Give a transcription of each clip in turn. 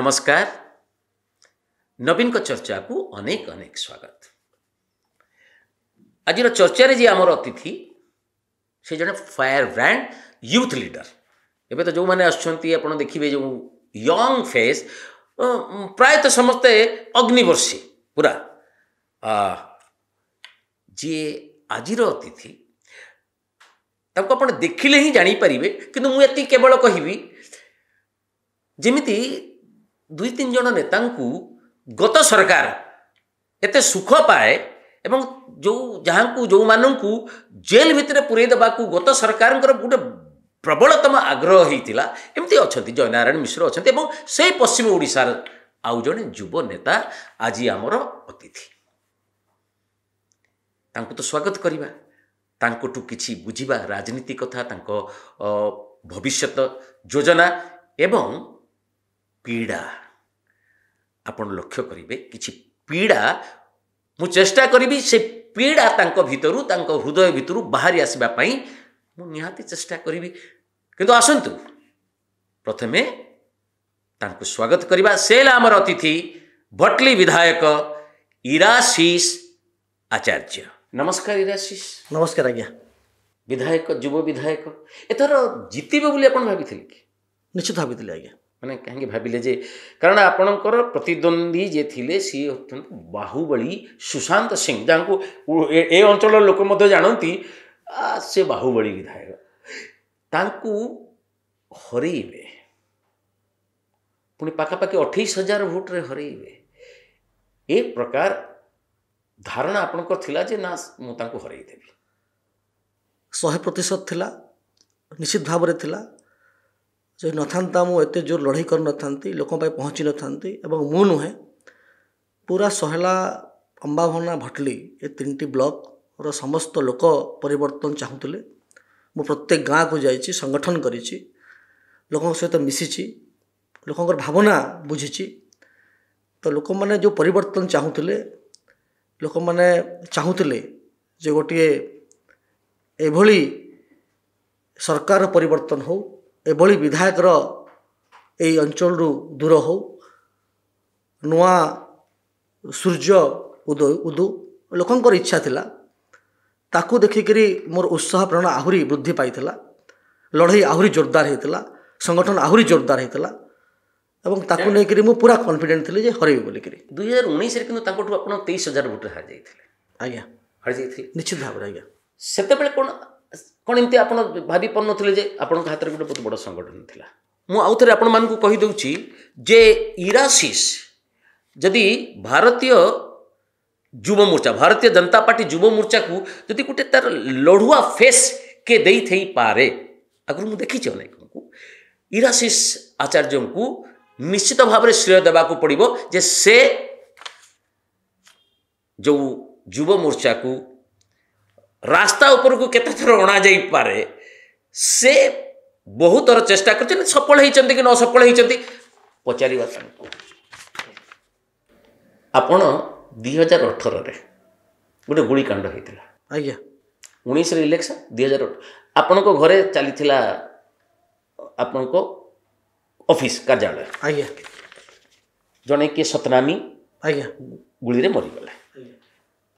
नमस्कार। नवीन को चर्चा को अनेक अनेक स्वागत। आज चर्चा जी आमर अतिथि से जड़े फायर ब्रांड यूथ लीडर। एबे तो जो मैंने आप देखिए जो यंग फेस प्रायतः समस्ते अग्निवर्षी पूरा जी आज अतिथि ताको आपण देखिले ही जानी परिबे। किंतु मुझे केवल कहबी जेमिति दुई तीन जन नेता गत सरकार एते सुख पाए एवं जो जहाँ को जो मानू जेल भितर पुरई देवा गत सरकार गोटे प्रबलतम आग्रह होता एमती अच्छा जयनारायण मिश्र अच्छा से पश्चिम ओडिशार आउ जड़े युव नेता आज आमर अतिथि तो स्वागत करवा तांकोटू किछि बुझिबा राजनीति कथा तांको भविष्यत योजना एवं पीड़ा आपण लक्ष्य करेंगे किछि पीड़ा मु चेष्टा करी से पीड़ा तांको भितरु तांको हृदय भितरु बाहरी आसबा पई मु निहाती चेष्टा करी किंतु आसंतु प्रथमे तांको स्वागत करवा से आमर अतिथि भटली विधायक इराशीष आचार्य। नमस्कार इराशीष। नमस्कार आज्ञा। विधायक युव विधायक एथर जीतबे बोली आपण भाबिथिले कि? निश्चित भाबिथिले आज्ञा। मैंने कहीं भाविले जे कारण आपणकर प्रतिद्वंदी जे थिले सी बाहुबली सुशांत सिंह जहाँ को ए अंचल लोक मध्य जानती से बाहुबली विधायक तांकू हरइबे पुणी पाखापाखि 28,000 भोट रे हरइबे ए प्रकार धारणा आपणकर थिला जे ना मु तांकू हरइ देबी 100% थिला निश्चित भाव रे थिला जो नथा मुझे जोर लड़ाई कर नथांती लोक पहुँची नथांती एवं मु नुहे पूरा सहला अंबाभना भटली ये 3टी ब्लॉक रो समस्त लोक परिवर्तन चाहूले। मु प्रत्येक गाँ को जाइए संगठन करिछि लोकों सहित मिशिछि लोकंर भावना बुझिछि तो लोक मैंने जो परिवर्तन चाहूले लोक मैंने चाहूले जे गोटे एभली सरकार परिवर्तन हो एभली विधायकर यही अंचल दूर हो नुआ सूर्य उदय उदू लोकंर इच्छा थिला ताकू देखिकरी मोर उत्साह प्रेरणा आहुरी वृद्धि पाइथिला लड़ाई आहुरी जोरदार होता संगठन आहुरी जोरदार होता एवं ताकू लेकरी मु पूरा कॉन्फिडेंट थिले जे हरइबे बोलिकरी 2019 रे किंतु तांकोटू आपण 23,000 भोट हार जाइथिले। आज्ञा हार जाइथिले निश्चित भाव आज्ञा। सेते कोन कौन एमती आप भावी पार नी जे आपण हाथ में गोटे बहुत बड़ संगठन था। मु आउ थे आपण मानकु कहि दउछि जे इराशीष जदि भारतीय युव मोर्चा भारतीय जनता पार्टी युव मोर्चा को जदि गोटे तार लड़ुआ फेस के दे थई पारे आगु मु देखी अनेक को इराशीष आचार्य को निश्चित भाव में श्रेय देवा पड़ो जे से जो युव मोर्चा को रास्ता ऊपर को केते थर अणा जाई पारे से बहुत थर चेष्टा कर सफल होती कि न सफल होती पचारिबा तांको। आपण 2018 रे गोटे गुलिकांड होता आज्ञा 19 रे इलेक्शन 2018 आपण को घरे चलीथिला आपण को ऑफिस कार्यालय आज्ञा जने के सतनामी आज्ञा गुली रे मरी गले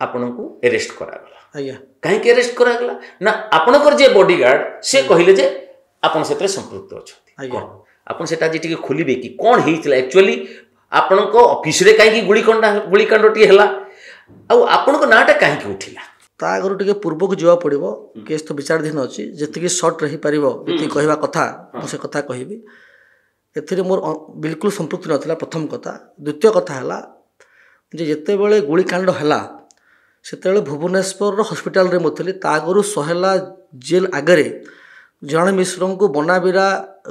आपण को अरेस्ट करा गला। आज्ञा कहीं अरेस्ट करागला ना आपणकर जे बॉडीगार्ड से कहले जे आपण सेतरे संपृक्त अछथि आपण सेटा जे टिके खोलिबे कि कोन हेइतला एक्चुअली आपणको ऑफिस रे काहे कि गुलिकांडटी हला आ आपणको नाटा काहे कि उठिला ता आगरु टिके पूर्व को जीवा पड़िबो केस तो विचाराधीन अछि जति शॉर्ट रही परिबो जति कहवा कथा मु से कथा कहबी एथिरे मोर बिल्कुल संपृक्त नथिला प्रथम कथा। द्वितीय कथा हला जे जते बेले गुलिकांड हला सेतेबेले भुवनेश्वर हस्पिटाल रे मुथली तागरु सहेला जेल आगरे जन मिश्र को बनाबीरा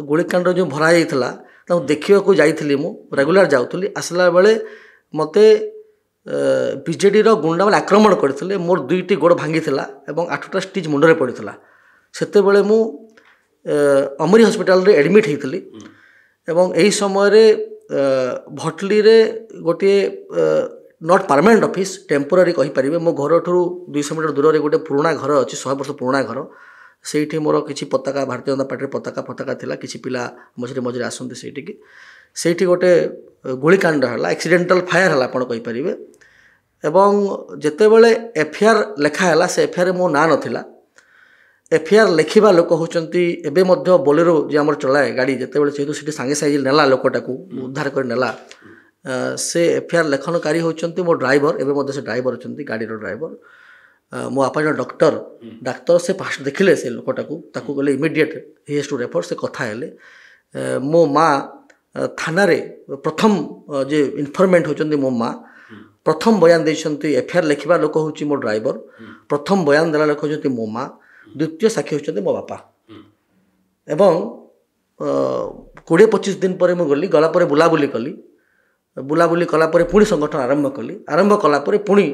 गुलिकांड जो भरा जाइथिला ताऊ देखिबा को जाइथिली मु रेगुलर जाउथली आसला बेले मते बीजेडी रो गुंडा वाला आक्रमण करथिले मोर 2टी गोड़ भांगीथिला एवं 8टा स्टिच मुंडरे पड़िथिला सेते बेले मु अमरी हस्पिटाल रे एडमिट हेइथिली एवं एही समय रे भटली रे गोटे नॉट परमानेंट ऑफिस टेम्पोरारी कहि परिबे मो घर ठुरु 200 मीटर दूर रे गोटे पुराना घर अछि 100 वर्ष पुराना घर ସେଇଠି ମୋର କିଛି ପତାକା ଭାରତୀୟ ଜନତା ପାର୍ଟିର ପତାକା ଥିଲା କିଛି ପିଲା ମଝିରେ ମଝିରେ ଆସନ୍ତି ସେଇଠିକି ସେଇଠି ଗୋଟେ ଗୁଳିକାଣ୍ଡ ହେଲା, ଆକ୍ସିଡେଣ୍ଟାଲ ଫାୟାର ହେଲା ଆପଣ କହିପାରିବେ। ଏବଂ ଯେତେବେଳେ ଏଫଆଇଆର ଲେଖା ହେଲା ସେ ଏଫଆଇଆର ମୋ ନାଁ ନଥିଲା। ଏଫଆଇଆର ଲେଖିବା ଲୋକ ହେଉଛନ୍ତି ଏବେ ମଧ୍ୟ ବୋଲେରୋ ଯେ ଆମର ଚଳାଏ ଗାଡ଼ି, ଯେତେବେଳେ ଯେହେତୁ ସେଠି ସାଙ୍ଗେ ସାଙ୍ଗେ ନେଲା ଲୋକଟାକୁ ଉଦ୍ଧାର କରି ନେଲା, ସେ ଏଫଆଇଆର ଲେଖନକାରୀ ହେଉଛନ୍ତି ମୋ ଡ୍ରାଇଭର। ଏବେ ମଧ୍ୟ ସେ ଡ୍ରାଇଭର ଅଛନ୍ତି, ଗାଡ଼ିର ଡ୍ରାଇଭର। ମୋ ବାପା ଜଣେ ଡାକ୍ତର ସେ ଫାଷ୍ଟ ଦେଖିଲେ ସେ ଲୋକଟାକୁ, ତାକୁ ଗଲେ ଇମିଡ଼ିଏଟ୍ ହି ହେଜ୍ ଟୁ ରେଫର। ସେ କଥା ହେଲେ। ମୋ ମା ଥାନାରେ ପ୍ରଥମ ଯେ ଇନଫର୍ମେଣ୍ଟ ହେଉଛନ୍ତି ମୋ ମା, ପ୍ରଥମ ବୟାନ ଦେଇଛନ୍ତି। ଏଫଆଇଆର ଲେଖିବା ଲୋକ ହେଉଛି ମୋ ଡ୍ରାଇଭର, ପ୍ରଥମ ବୟାନ ଦେଲା ଲୋକ ହେଉଛନ୍ତି ମୋ ମା, ଦ୍ୱିତୀୟ ସାକ୍ଷୀ ହେଉଛନ୍ତି ମୋ ବାପା। ଏବଂ 20-25 ଦିନ ପରେ ମୁଁ ଗଲା ପରେ ବୁଲାବୁଲି କଲି। ବୁଲାବୁଲି କଲା ପରେ ପୁଣି ସଂଗଠନ ଆରମ୍ଭ କଲି। ଆରମ୍ଭ କଲା ପରେ ପୁଣି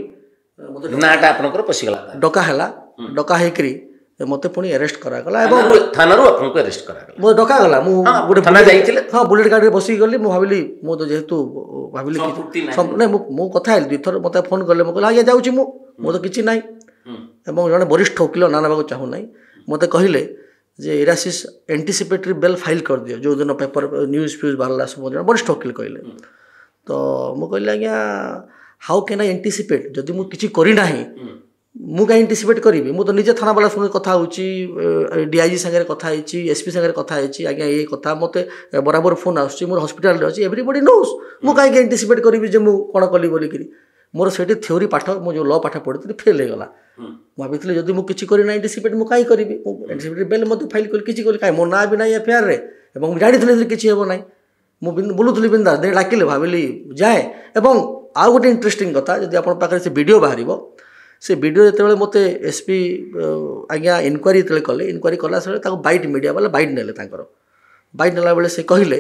ନାଁଟା ଆପଣଙ୍କର ପଶିଗଲା, ଡକା ହେଲା। ଡକା ହେଇକରି ମୋତେ ପୁଣି ଆରେଷ୍ଟ କରାଗଲା ଏବଂ ଥାନାରୁ ଆପଣଙ୍କୁ ଆରେଷ୍ଟ କରାଗଲା। ମୋ ଡକାଗଲା। ମୁଁ ଗୋଟେ ଥାନା ଯାଇଥିଲେ? ହଁ, ବୁଲେଟ୍ ଗାଡ଼ିରେ ବସିକି ଗଲି। ମୁଁ ଭାବିଲି ମୁଁ ତ ଯେହେତୁ ଭାବିଲି ନାଇଁ, ମୁଁ କଥା ହେଲି 2 ଥର। ମୋତେ ଫୋନ୍ କଲେ, ମୁଁ କହିଲି ଆଜ୍ଞା ଯାଉଛି, ମୁଁ ତ କିଛି ନାହିଁ। ଏବଂ ଜଣେ ବରିଷ୍ଠ ଓକିଲ, ନା ନେବାକୁ ଚାହୁଁନାହିଁ, ମୋତେ କହିଲେ ଯେ ଇରାସିସ୍ ଏଣ୍ଟିସିପେଟରୀ ବେଲ୍ ଫାଇଲ୍ କରିଦିଅ। ଯେଉଁଦିନ ପେପର ନ୍ୟୁଜ୍ ଫ୍ୟୁଜ୍ ବାହାରିଲା ସବୁ ଜଣେ ବରିଷ୍ଠ ଓକିଲ କହିଲେ। ତ ମୁଁ କହିଲି ଆଜ୍ଞା ହାଉ କ୍ୟାନ୍ ଆଇ ଏଣ୍ଟିସିପେଟ୍, ଯଦି ମୁଁ କିଛି କରିନାହିଁ ମୁଁ କାହିଁ ଏଣ୍ଟିସିପେଟ୍ କରିବି? ମୁଁ ତ ନିଜେ ଥାନାବାଲା ସଙ୍ଗେ କଥା ହେଉଛି, ଡିଆଇଜି ସାଙ୍ଗରେ କଥା ହେଇଛି, ଏସ୍ପି ସାଙ୍ଗରେ କଥା ହେଇଛି। ଆଜ୍ଞା ଏଇ କଥା ମୋତେ ବରାବର ଫୋନ୍ ଆସୁଛି, ମୋର ହସ୍ପିଟାଲରେ ଅଛି, ଏଭ୍ରିବଡି ନୋସ୍। ମୁଁ କାହିଁକି ଏଣ୍ଟିସିପେଟ୍ କରିବି ଯେ ମୁଁ କ'ଣ କଲି ବୋଲିକିରି? ମୋର ସେଇଠି ଥିଓରି ପାଠ, ମୁଁ ଯେଉଁ ଲ ପାଠ ପଢ଼ିଥିଲି ଫେଲ୍ ହେଇଗଲା। ମୁଁ ଭାବିଥିଲି ଯଦି ମୁଁ କିଛି କରିନାହିଁ ଏଣ୍ଟିସିପେଟ୍ ମୁଁ କାହିଁ କରିବି? ମୁଁ ଏଣ୍ଟିସିପେଟ୍ ବେଲ୍ ମଧ୍ୟ ଫାଇଲ୍ କଲି, କିଛି କଲି କାହିଁ? ମୋ ନାଁ ବି ନାହିଁ ଏଫଆଇଆରରେ ଏବଂ ମୁଁ ଜାଣିଥିଲି ଯେ କିଛି ହେବ ନାହିଁ। ମୁଁ ବୁଲୁଥିଲି ବିନ୍ଦାସ। ଦିନେ ଡାକିଲେ, ଭାବିଲି ଯାଏ। ଏବଂ ଆଉ ଗୋଟେ ଇଣ୍ଟରେଷ୍ଟିଂ କଥା, ଯଦି ଆପଣଙ୍କ ପାଖରେ ସେ ଭିଡ଼ିଓ ବାହାରିବ, ସେ ଭିଡ଼ିଓ ଯେତେବେଳେ ମୋତେ ଏସ୍ପି ଆଜ୍ଞା ଇନକ୍ୱାରି ଯେତେବେଳେ କଲେ, ଇନକ୍ୱାରି କଲା ସେବେଳେ ତାକୁ ବାଇଟ୍, ମିଡ଼ିଆ ବାଲା ବାଇଟ୍ ନେଲେ। ତାଙ୍କର ବାଇଟ୍ ନେଲା ବେଳେ ସେ କହିଲେ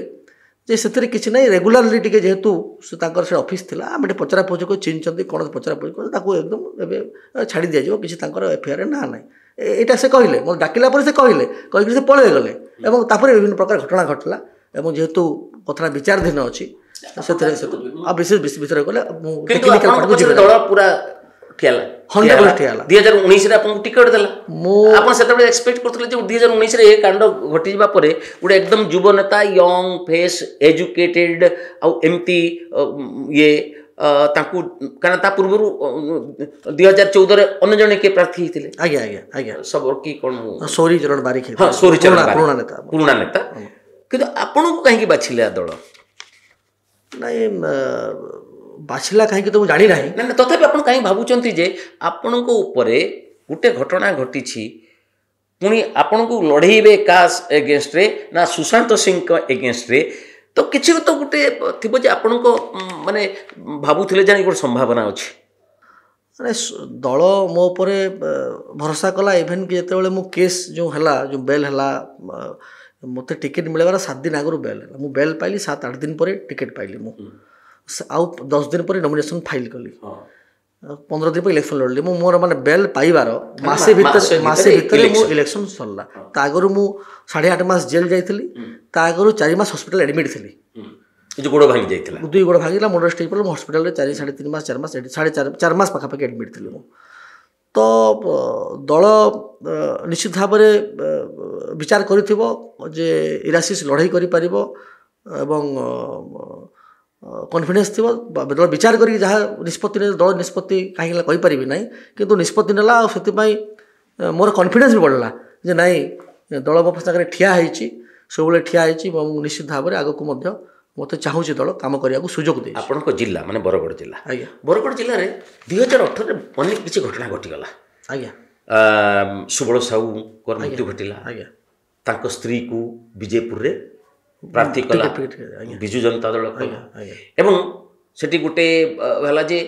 ଯେ ସେଥିରେ କିଛି ନାହିଁ, ରେଗୁଲାରଲି ଟିକେ ଯେହେତୁ ସେ ତାଙ୍କର ସେ ଅଫିସ୍ ଥିଲା, ଆମେ ଟିକେ ପଚରା ପଚରି କରି ଚିହ୍ନିଛନ୍ତି, କ'ଣ ପଚରା ପଚରି କରି ତାକୁ ଏକଦମ ଏବେ ଛାଡ଼ି ଦିଆଯିବ, କିଛି ତାଙ୍କର ଏଫଆଇଆରରେ ନାଁ ନାହିଁ। ଏଇଟା ସେ କହିଲେ। ମୋତେ ଡାକିଲା ପରେ ସେ କହିକି ସେ ପଳେଇଗଲେ। ଏବଂ ତାପରେ ବିଭିନ୍ନ ପ୍ରକାର ଘଟଣା ଘଟିଲା। ଏବଂ ଯେହେତୁ କଥାଟା ବିଚାରାଧୀନ ଅଛି, ସେଥିରେ ଆଉ ବିଶେଷ ବିଷୟରେ ଗଲେ ମୁଁ ଦଳ ପୁରା ଠିଆ ହେଲା। 100% ଠିଆ ହେଲା। 2019ରେ ଆପଣଙ୍କୁ ଟିକେଟ୍ ଦେଲା। ଆପଣ ସେତେବେଳେ ଏକ୍ସପେକ୍ଟ କରୁଥିଲେ ଯେ 2019ରେ ଏ କାଣ୍ଡ ଘଟିଯିବା ପରେ ଗୋଟେ ଏକଦମ ଯୁବ ନେତା, ୟଙ୍ଗ ଫେସ୍, ଏଜୁକେଟେଡ୍, ଆଉ ଏମିତି ଇଏ ତାଙ୍କୁ, କାରଣ ତା ପୂର୍ବରୁ 2014ରେ ଅନ୍ୟ ଜଣେ କିଏ ପ୍ରାର୍ଥୀ ହେଇଥିଲେ? ଆଜ୍ଞା ସବୁ କି କ'ଣ, ସୌରୀଚରଣ ବାରିକ, ପୁରୁଣା ନେତା। କିନ୍ତୁ ଆପଣଙ୍କୁ କାହିଁକି ବାଛିଲେ ଦଳ? ନାଇଁ, ବାଛିଲା କାହିଁକି ତ ମୁଁ ଜାଣିନାହିଁ। ନା, ତଥାପି ଆପଣ କାହିଁକି ଭାବୁଛନ୍ତି ଯେ ଆପଣଙ୍କ ଉପରେ ଗୋଟେ ଘଟଣା ଘଟିଛି, ପୁଣି ଆପଣଙ୍କୁ ଲଢ଼େଇବେ କାହା ଏଗେନଷ୍ଟରେ ନା ସୁଶାନ୍ତ ସିଂଙ୍କ ଏଗେନଷ୍ଟରେ? ତ କିଛି ତ ଗୋଟେ ଥିବ ଯେ ଆପଣଙ୍କ ମାନେ ଭାବୁଥିଲେ ଯେ ଗୋଟେ ସମ୍ଭାବନା ଅଛି। ମାନେ ଦଳ ମୋ ଉପରେ ଭରସା କଲା। ଇଭେନ୍ କି ଯେତେବେଳେ ମୁଁ କେସ୍ ଯେଉଁ ହେଲା, ଯେଉଁ ବେଲ୍ ହେଲା, ମୋତେ ଟିକେଟ୍ ମିଳିବାର 7 ଦିନ ଆଗରୁ ବେଲ୍ ହେଲା। ମୁଁ ବେଲ୍ ପାଇଲି 7-8 ଦିନ ପରେ ଟିକେଟ୍ ପାଇଲି। ମୁଁ ଆଉ 10 ଦିନ ପରେ ନମିନେସନ୍ ଫାଇଲ୍ କଲି। 15 ଦିନ ପରେ ଇଲେକ୍ସନ୍ ଲଢ଼ିଲି। ମୁଁ ମୋର ମାନେ ବେଲ୍ ପାଇବାର ମାସେ ଭିତରେ ମୁଁ ଇଲେକ୍ସନ୍ ସରିଲା। ତା ଆଗରୁ ମୁଁ 8.5 ମାସ ଜେଲ୍ ଯାଇଥିଲି। ତା ଆଗରୁ 4 ମାସ ହସ୍ପିଟାଲ ଆଡ଼ମିଟ୍ ଥିଲି। ଗୋଡ଼ ଭାଙ୍ଗି ଯାଇଥିଲା, 2 ଗୋଡ଼ ଭାଙ୍ଗିଲା, ମୁଣ୍ଡ ଷ୍ଟିଚ୍ ପଡ଼ିଲା। ମୁଁ ହସ୍ପିଟାଲରେ 4.5 ମାସ 4 ମାସ ପାଖାପାଖି ଆଡ଼ମିଟ୍ ଥିଲି ମୁଁ। ତ ଦଳ ନିଶ୍ଚିତ ଭାବରେ ବିଚାର କରିଥିବ ଯେ ଇରାସିସ୍ ଲଢ଼େଇ କରିପାରିବ ଏବଂ କନଫିଡେନ୍ସ ଥିବ। ଦଳ ବିଚାର କରିକି ଯାହା ନିଷ୍ପତ୍ତି ନେଲେ, ଦଳ ନିଷ୍ପତ୍ତି କାହିଁକି ହେଲା କହିପାରିବି ନାହିଁ, କିନ୍ତୁ ନିଷ୍ପତ୍ତି ନେଲା। ଆଉ ସେଥିପାଇଁ ମୋର କନଫିଡେନ୍ସ ବି ବଢ଼ିଲା ଯେ ନାଇଁ, ଦଳ ମୋ ସାଙ୍ଗରେ ଠିଆ ହେଇଛି, ସବୁବେଳେ ଠିଆ ହେଇଛି ଏବଂ ନିଶ୍ଚିତ ଭାବରେ ଆଗକୁ ମଧ୍ୟ ମୋତେ ଚାହୁଁଛି ଦଳ କାମ କରିବାକୁ ସୁଯୋଗ ଦେଇଛି। ଆପଣଙ୍କ ଜିଲ୍ଲା ମାନେ ବରଗଡ଼ ଜିଲ୍ଲା। ଆଜ୍ଞା, ବରଗଡ଼ ଜିଲ୍ଲାରେ 2018ରେ ଅନେକ କିଛି ଘଟଣା ଘଟିଗଲା। ଆଜ୍ଞା, ସୁବଳ ସାହୁଙ୍କର ମୃତ୍ୟୁ ଘଟିଲା। ଆଜ୍ଞା, ତାଙ୍କ ସ୍ତ୍ରୀକୁ ବିଜେପୁରରେ ପ୍ରାର୍ଥୀ କଲା ବିଜୁ ଜନତା ଦଳ କଲା। ଏବଂ ସେଠି ଗୋଟେ ହେଲା ଯେ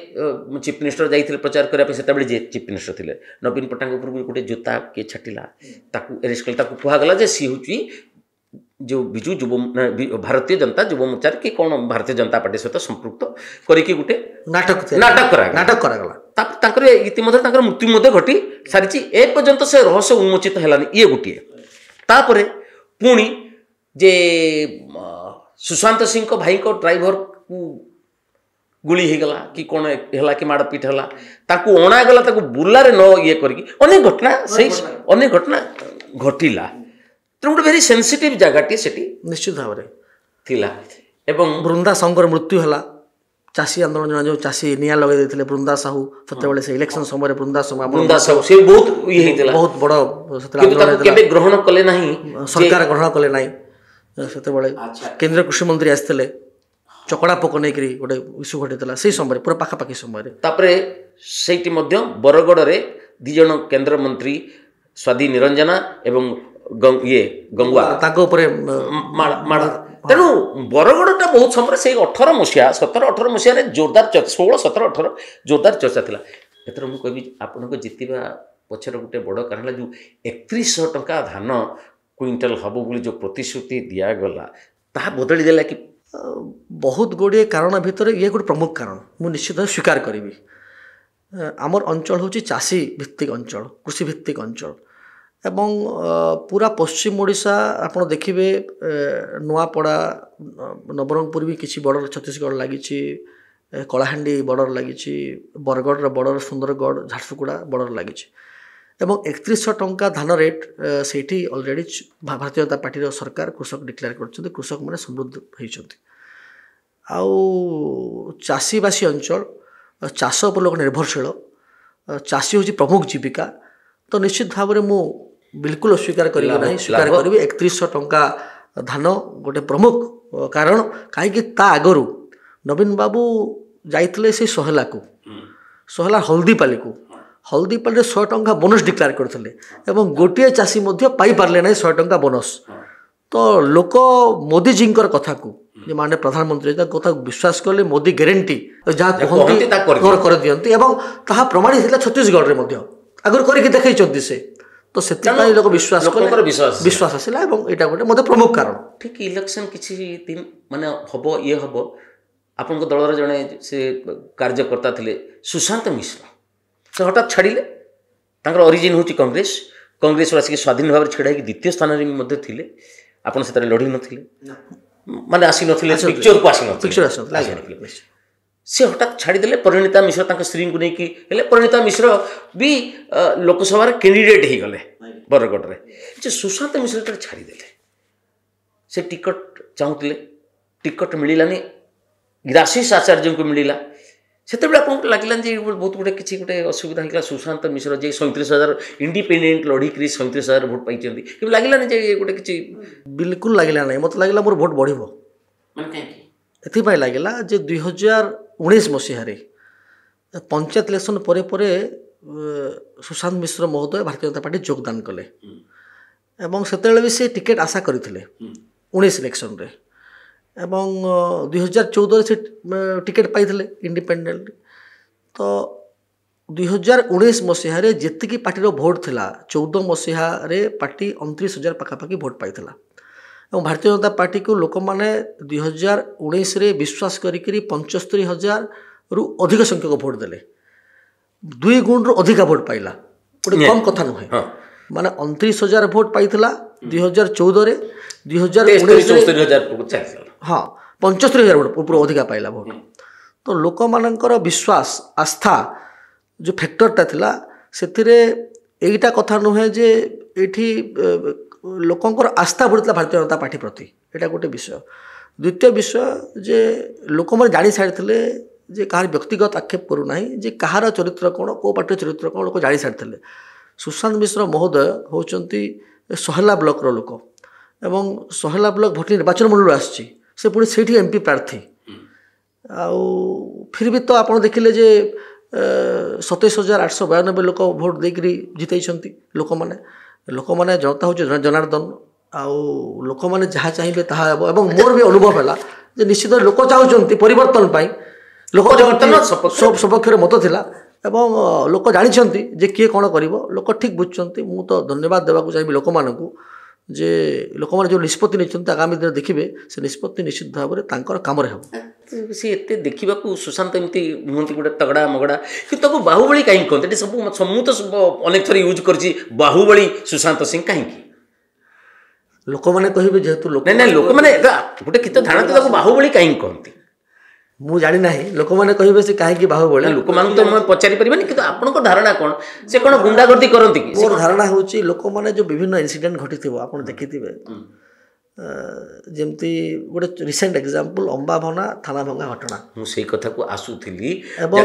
ଚିଫ୍ ମିନିଷ୍ଟର ଯାଇଥିଲେ ପ୍ରଚାର କରିବା ପାଇଁ। ସେତେବେଳେ ଯିଏ ଚିଫ୍ ମିନିଷ୍ଟର ଥିଲେ ନବୀନ ପଟ୍ଟନାୟକ ଉପରକୁ ଗୋଟେ ଜୋତା କିଏ ଛାଟିଲା, ତାକୁ ଆରେଷ୍ଟ କଲେ। ତାକୁ କୁହାଗଲା ଯେ ସିଏ ହେଉଛି ଯେଉଁ ବିଜୁ ଭାରତୀୟ ଜନତା ଯୁବ ମୋର୍ଚ୍ଚାରେ କି କ'ଣ ଭାରତୀୟ ଜନତା ପାର୍ଟି ସହିତ ସମ୍ପୃକ୍ତ କରିକି ଗୋଟେ ନାଟକ କରାଗଲା। ତାପରେ ତାଙ୍କର ଇତିମଧ୍ୟରେ ତାଙ୍କର ମୃତ୍ୟୁ ମଧ୍ୟ ଘଟି ସାରିଛି। ଏ ପର୍ଯ୍ୟନ୍ତ ସେ ରହସ୍ୟ ଉନ୍ମୋଚିତ ହେଲାନି। ଇଏ ଗୋଟିଏ। ତାପରେ ପୁଣି ଯେ ସୁଶାନ୍ତ ସିଂଙ୍କ ଭାଇଙ୍କ ଡ୍ରାଇଭରକୁ ଗୁଳି ହେଇଗଲା କି କ'ଣ ହେଲା କି ମାଡ଼ପିଟ ହେଲା, ତାକୁ ଅଣାଗଲା, ତାକୁ ବୁର୍ଲାରେ ନ ଇଏ କରିକି ଅନେକ ଘଟଣା ଘଟିଲା। ତେଣୁ ଗୋଟେ ଭେରି ସେନ୍ସିଟିଭ୍ ଜାଗାଟି ସେଠି ନିଶ୍ଚିତ ଭାବରେ ଥିଲା। ଏବଂ ବୃନ୍ଦା ସାହୁଙ୍କର ମୃତ୍ୟୁ ହେଲା। ଚାଷୀ ଆନ୍ଦୋଳନ ଜଣେ ଯେଉଁ ଚାଷୀ ନିଆଁ ଲଗାଇ ଦେଇଥିଲେ ବୃନ୍ଦା ସାହୁ, ସେତେବେଳେ ସେ ଇଲେକ୍ସନ ସମୟରେ ବୃନ୍ଦା ସାହୁ ସେ ବହୁତ ଇଏ ହେଇଥିଲା, ବହୁତ ବଡ଼ କିନ୍ତୁ ତାକୁ କେବେ ଗ୍ରହଣ କଲେ ନାହିଁ, ସରକାର ଗ୍ରହଣ କଲେ ନାହିଁ। ସେତେବେଳେ କେନ୍ଦ୍ର କୃଷିମନ୍ତ୍ରୀ ଆସିଥିଲେ, ଚକଡ଼ା ପୋକ ନେଇକରି ଗୋଟେ ଇସ୍ୟୁ ଘଟିଥିଲା ସେଇ ସମୟରେ, ପୁରା ପାଖାପାଖି ସମୟରେ। ତାପରେ ସେଇଠି ମଧ୍ୟ ବରଗଡ଼ରେ 2 ଜଣ କେନ୍ଦ୍ରମନ୍ତ୍ରୀ ସ୍ୱାଧୀ ନିରଞ୍ଜନା ଏବଂ ଗଙ୍ଗୁଆ ତାଙ୍କ ଉପରେ ତେଣୁ ବରଗଡ଼ଟା ବହୁତ ସମୟରେ ସେଇ 17-18 ମସିହାରେ ଜୋରଦାର 16-17-18 ଜୋରଦାର ଚର୍ଚ୍ଚା ଥିଲା। ଏଥର ମୁଁ କହିବି ଆପଣଙ୍କ ଜିତିବା ପଛରେ ଗୋଟେ ବଡ଼ କାରଣ ହେଲା ଯେଉଁ 3100 ଟଙ୍କା ଧାନ କୁଇଣ୍ଟାଲ ହେବ ବୋଲି ଯେଉଁ ପ୍ରତିଶ୍ରୁତି ଦିଆଗଲା, ତାହା ବଦଳି ଦେଲା କି? ବହୁତ ଗୁଡ଼ିଏ କାରଣ ଭିତରେ ଇଏ ଗୋଟେ ପ୍ରମୁଖ କାରଣ ମୁଁ ନିଶ୍ଚିତ ସ୍ୱୀକାର କରିବି। ଆମର ଅଞ୍ଚଳ ହେଉଛି ଚାଷୀ ଭିତ୍ତିକ ଅଞ୍ଚଳ, କୃଷି ଭିତ୍ତିକ ଅଞ୍ଚଳ ଏବଂ ପୁରା ପଶ୍ଚିମ ଓଡ଼ିଶା ଆପଣ ଦେଖିବେ, ନୂଆପଡ଼ା, ନବରଙ୍ଗପୁର ବି କିଛି ବର୍ଡ଼ର ଛତିଶଗଡ଼ ଲାଗିଛି, କଳାହାଣ୍ଡି ବର୍ଡ଼ର ଲାଗିଛି, ବରଗଡ଼ର ବର୍ଡ଼ର ସୁନ୍ଦରଗଡ଼, ଝାରସୁଗୁଡ଼ା ବର୍ଡ଼ର ଲାଗିଛି ଏବଂ 3100 ଟଙ୍କା ଧାନ ରେଟ୍ ସେଇଠି ଅଲରେଡ଼ି ଭାରତୀୟ ଜନତା ପାର୍ଟିର ସରକାର କୃଷକ ଡିକ୍ଲେୟାର କରିଛନ୍ତି, କୃଷକମାନେ ସମୃଦ୍ଧ ହୋଇଛନ୍ତି। ଆଉ ଚାଷୀବାସୀ ଅଞ୍ଚଳ, ଚାଷ ଉପରେ ଲୋକ ନିର୍ଭରଶୀଳ, ଚାଷୀ ହେଉଛି ପ୍ରମୁଖ ଜୀବିକା। ତ ନିଶ୍ଚିତ ଭାବରେ ମୁଁ ବିଲକୁଲ ଅସ୍ୱୀକାର କରିବି ନାହିଁ, ସ୍ୱୀକାର କରିବି 3100 ଟଙ୍କା ଧାନ ଗୋଟେ ପ୍ରମୁଖ କାରଣ। କାହିଁକି ତା ଆଗରୁ ନବୀନ ବାବୁ ଯାଇଥିଲେ ସେଇ ସହେଲାକୁ, ସହେଲା ହଳଦୀପାଲିକୁ, ହଳଦୀପାଲିରେ 100 ଟଙ୍କା ବୋନସ୍ ଡିକ୍ଲେୟାର କରିଥିଲେ ଏବଂ ଗୋଟିଏ ଚାଷୀ ମଧ୍ୟ ପାଇପାରିଲେ ନାହିଁ 100 ଟଙ୍କା ବୋନସ୍। ତ ଲୋକ ମୋଦିଜୀଙ୍କର କଥାକୁ, ଯେ ମାନେ ପ୍ରଧାନମନ୍ତ୍ରୀ ତାଙ୍କ କଥାକୁ ବିଶ୍ୱାସ କଲେ, ମୋଦି ଗ୍ୟାରେଣ୍ଟି ଯାହା କୁହନ୍ତି କରିଦିଅନ୍ତି ଏବଂ ତାହା ପ୍ରମାଣିତ ହେଇଥିଲା ଛତିଶଗଡ଼ରେ ମଧ୍ୟ, ଆଗରୁ କରିକି ଦେଖାଇଛନ୍ତି ସେ। ତ ସେଥିପାଇଁ ଲୋକ ବିଶ୍ୱାସ କଲେ, ବିଶ୍ୱାସ ଆସିଲା ଏବଂ ଏଇଟା ଗୋଟେ ମୋତେ ପ୍ରମୁଖ କାରଣ। ଠିକ୍ ଇଲେକ୍ସନ୍ କିଛି ଦିନ ମାନେ ହେବ, ଇଏ ହେବ, ଆପଣଙ୍କ ଦଳର ଜଣେ ସେ କାର୍ଯ୍ୟକର୍ତ୍ତା ଥିଲେ ସୁଶାନ୍ତ ମିଶ୍ର, ସେ ହଠାତ୍ ଛାଡ଼ିଲେ। ତାଙ୍କର ଅରିଜିନ୍ ହେଉଛି କଂଗ୍ରେସରୁ ଆସିକି ସ୍ୱାଧୀନ ଭାବରେ ଛିଡ଼ା ହେଇକି 2ୟ ସ୍ଥାନରେ ମଧ୍ୟ ଥିଲେ। ଆପଣ ସେଥିରେ ଲଢ଼ି ନଥିଲେ, ମାନେ ଆସିନଥିଲେ, ପିକ୍ଚରକୁ ଆସିନଥିଲେ। ସେ ହଠାତ୍ ଛାଡ଼ିଦେଲେ। ପରିଣୀତା ମିଶ୍ର ତାଙ୍କ ସ୍ତ୍ରୀଙ୍କୁ ନେଇକି ହେଲେ, ପରିଣୀତା ମିଶ୍ର ବି ଲୋକସଭାରେ କ୍ୟାଣ୍ଡିଡେଟ୍ ହେଇଗଲେ ବରଗଡ଼ରେ। ଯେ ସୁଶାନ୍ତ ମିଶ୍ର ଯେତେବେଳେ ଛାଡ଼ିଦେଲେ, ସେ ଟିକଟ ଚାହୁଁଥିଲେ, ଟିକଟ ମିଳିଲାନି, ଗ୍ରାସିସ୍ ଆଚାର୍ଯ୍ୟଙ୍କୁ ମିଳିଲା। ସେତେବେଳେ ଆପଣଙ୍କୁ ଲାଗିଲାନି ଯେ ବହୁତ ଗୋଟେ କିଛି ଗୋଟେ ଅସୁବିଧା ହେଇଗଲା? ସୁଶାନ୍ତ ମିଶ୍ର ଯେ 37,000 ଇଣ୍ଡିପେଣ୍ଡେଣ୍ଟ ଲଢ଼ିକିରି 37,000 ଭୋଟ୍ ପାଇଛନ୍ତି, କିନ୍ତୁ ଲାଗିଲାନି ଯେ ଗୋଟେ କିଛି? ବିଲକୁଲ ଲାଗିଲା ନାହିଁ। ମୋତେ ଲାଗିଲା ମୋର ଭୋଟ୍ ବଢ଼ିବ। ମାନେ କାହିଁକି? ଏଥିପାଇଁ ଲାଗିଲା ଯେ 2019 ମସିହାରେ ପଞ୍ଚାୟତ ଇଲେକ୍ସନ୍ ପରେ ପରେ ସୁଶାନ୍ତ ମିଶ୍ର ମହୋଦୟ ଭାରତୀୟ ଜନତା ପାର୍ଟି ଯୋଗଦାନ କଲେ ଏବଂ ସେତେବେଳେ ବି ସେ ଟିକେଟ୍ ଆଶା କରିଥିଲେ 19 ଇଲେକ୍ସନ୍ରେ ଏବଂ 2014ରେ ସେ ଟିକେଟ୍ ପାଇଥିଲେ ଇଣ୍ଡିପେଣ୍ଡେଣ୍ଟ। ତ 2019 ମସିହାରେ ଯେତିକି ପାର୍ଟିର ଭୋଟ୍ ଥିଲା, 14 ମସିହାରେ ପାର୍ଟି 29,000 ପାଖାପାଖି ଭୋଟ୍ ପାଇଥିଲା ଏବଂ ଭାରତୀୟ ଜନତା ପାର୍ଟିକୁ ଲୋକମାନେ 2019ରେ ବିଶ୍ୱାସ କରିକିରି 75,000ରୁ ଅଧିକ ସଂଖ୍ୟକ ଭୋଟ୍ ଦେଲେ, 2 ଗୁଣରୁ ଅଧିକା ଭୋଟ୍ ପାଇଲା। ଗୋଟେ କମ୍ କଥା ନୁହେଁ, ମାନେ 29,000 ଭୋଟ୍ ପାଇଥିଲା 2014ରେ, 2019ରେ ହଁ 75,000 ଭୋଟ୍ ଉପରୁ ଅଧିକା ପାଇଲା ଭୋଟ୍। ତ ଲୋକମାନଙ୍କର ବିଶ୍ୱାସ, ଆସ୍ଥା ଯେଉଁ ଫ୍ୟାକ୍ଟରଟା ଥିଲା, ସେଥିରେ ଏଇଟା କଥା ନୁହେଁ ଯେ ଏଇଠି ଲୋକଙ୍କର ଆସ୍ଥା ବଢ଼ିଥିଲା ଭାରତୀୟ ଜନତା ପାର୍ଟି ପ୍ରତି, ଏଇଟା ଗୋଟେ ବିଷୟ। ଦ୍ୱିତୀୟ ବିଷୟ ଯେ ଲୋକମାନେ ଜାଣି ସାରିଥିଲେ ଯେ କାହାର ବ୍ୟକ୍ତିଗତ ଆକ୍ଷେପ କରୁନାହିଁ, ଯେ କାହାର ଚରିତ୍ର କ'ଣ, କେଉଁ ପାର୍ଟିର ଚରିତ୍ର କ'ଣ ଲୋକ ଜାଣି ସାରିଥିଲେ। ସୁଶାନ୍ତ ମିଶ୍ର ମହୋଦୟ ହେଉଛନ୍ତି ସହେଲା ବ୍ଲକର ଲୋକ ଏବଂ ସହେଲା ବ୍ଲକ ଭୋଟ ନିର୍ବାଚନ ମଣ୍ଡଳୀରୁ ଆସିଛି, ସେ ପୁଣି ସେଇଠି MP ପ୍ରାର୍ଥୀ। ଆଉ ଫିର୍ ବି ତ ଆପଣ ଦେଖିଲେ ଯେ 27,892 ଲୋକ ଭୋଟ ଦେଇକରି ଜିତେଇଛନ୍ତି ଲୋକମାନେ ଜନତା ହେଉଛି ଜନାର୍ଦ୍ଦନ, ଆଉ ଲୋକମାନେ ଯାହା ଚାହିଁବେ ତାହା ହେବ। ଏବଂ ମୋର ବି ଅନୁଭବ ହେଲା ଯେ ନିଶ୍ଚିତ ଲୋକ ଚାହୁଁଛନ୍ତି ପରିବର୍ତ୍ତନ ପାଇଁ, ଲୋକ ସପକ୍ଷରେ ମତ ଥିଲା ଏବଂ ଲୋକ ଜାଣିଛନ୍ତି ଯେ କିଏ କ'ଣ କରିବ, ଲୋକ ଠିକ୍ ବୁଝୁଛନ୍ତି। ମୁଁ ତ ଧନ୍ୟବାଦ ଦେବାକୁ ଚାହିଁବି ଲୋକମାନଙ୍କୁ ଯେ ଲୋକମାନେ ଯେଉଁ ନିଷ୍ପତ୍ତି ନେଇଛନ୍ତି ଆଗାମୀ ଦିନରେ ଦେଖିବେ ସେ ନିଷ୍ପତ୍ତି ନିଶ୍ଚିତ ଭାବରେ ତାଙ୍କର କାମରେ ହେବ। ସେ ଏତେ ଦେଖିବାକୁ ସୁଶାନ୍ତ ଏମିତି ହୁଅନ୍ତି ଗୋଟେ ତଗଡ଼ା ମଗଡ଼ା, କିନ୍ତୁ ତାକୁ ବାହୁବଳି କାହିଁକି କହନ୍ତି? ଏଠି ସବୁ ମୁଁ ତ ଅନେକ ଥର ୟୁଜ୍ କରିଛି ବାହୁବଳି ସୁଶାନ୍ତ ସିଂ, କାହିଁକି? ଲୋକମାନେ କହିବେ ଯେହେତୁ ଲୋକମାନେ ଗୋଟେ ଗୀତ ଧାରଣା, ତାକୁ ବାହୁବଳି କାହିଁକି କହନ୍ତି? ମୁଁ ଜାଣିନାହିଁ, ଲୋକମାନେ କହିବେ ସେ କାହିଁକି ବାହୁବଳି। ଲୋକମାନଙ୍କୁ ତ ଆମେ ପଚାରି ପାରିବାନି, କିନ୍ତୁ ଆପଣଙ୍କ ଧାରଣା କ'ଣ? ସେ କ'ଣ ଗୁଣ୍ଡାଗର୍ଦି କରନ୍ତି କି? ମୋର ଧାରଣା ହେଉଛି ଲୋକମାନେ ଯେଉଁ ବିଭିନ୍ନ ଇନସିଡେଣ୍ଟ ଘଟିଥିବ ଆପଣ ଦେଖିଥିବେ, ଯେମିତି ଗୋଟେ ରିସେଣ୍ଟ ଏକ୍ଜାମ୍ପଲ୍ ଅମ୍ବାଭନା ଥାନା ଭଙ୍ଗା ଘଟଣା ମୁଁ ସେଇ କଥାକୁ ଆସୁଥିଲି ଏବଂ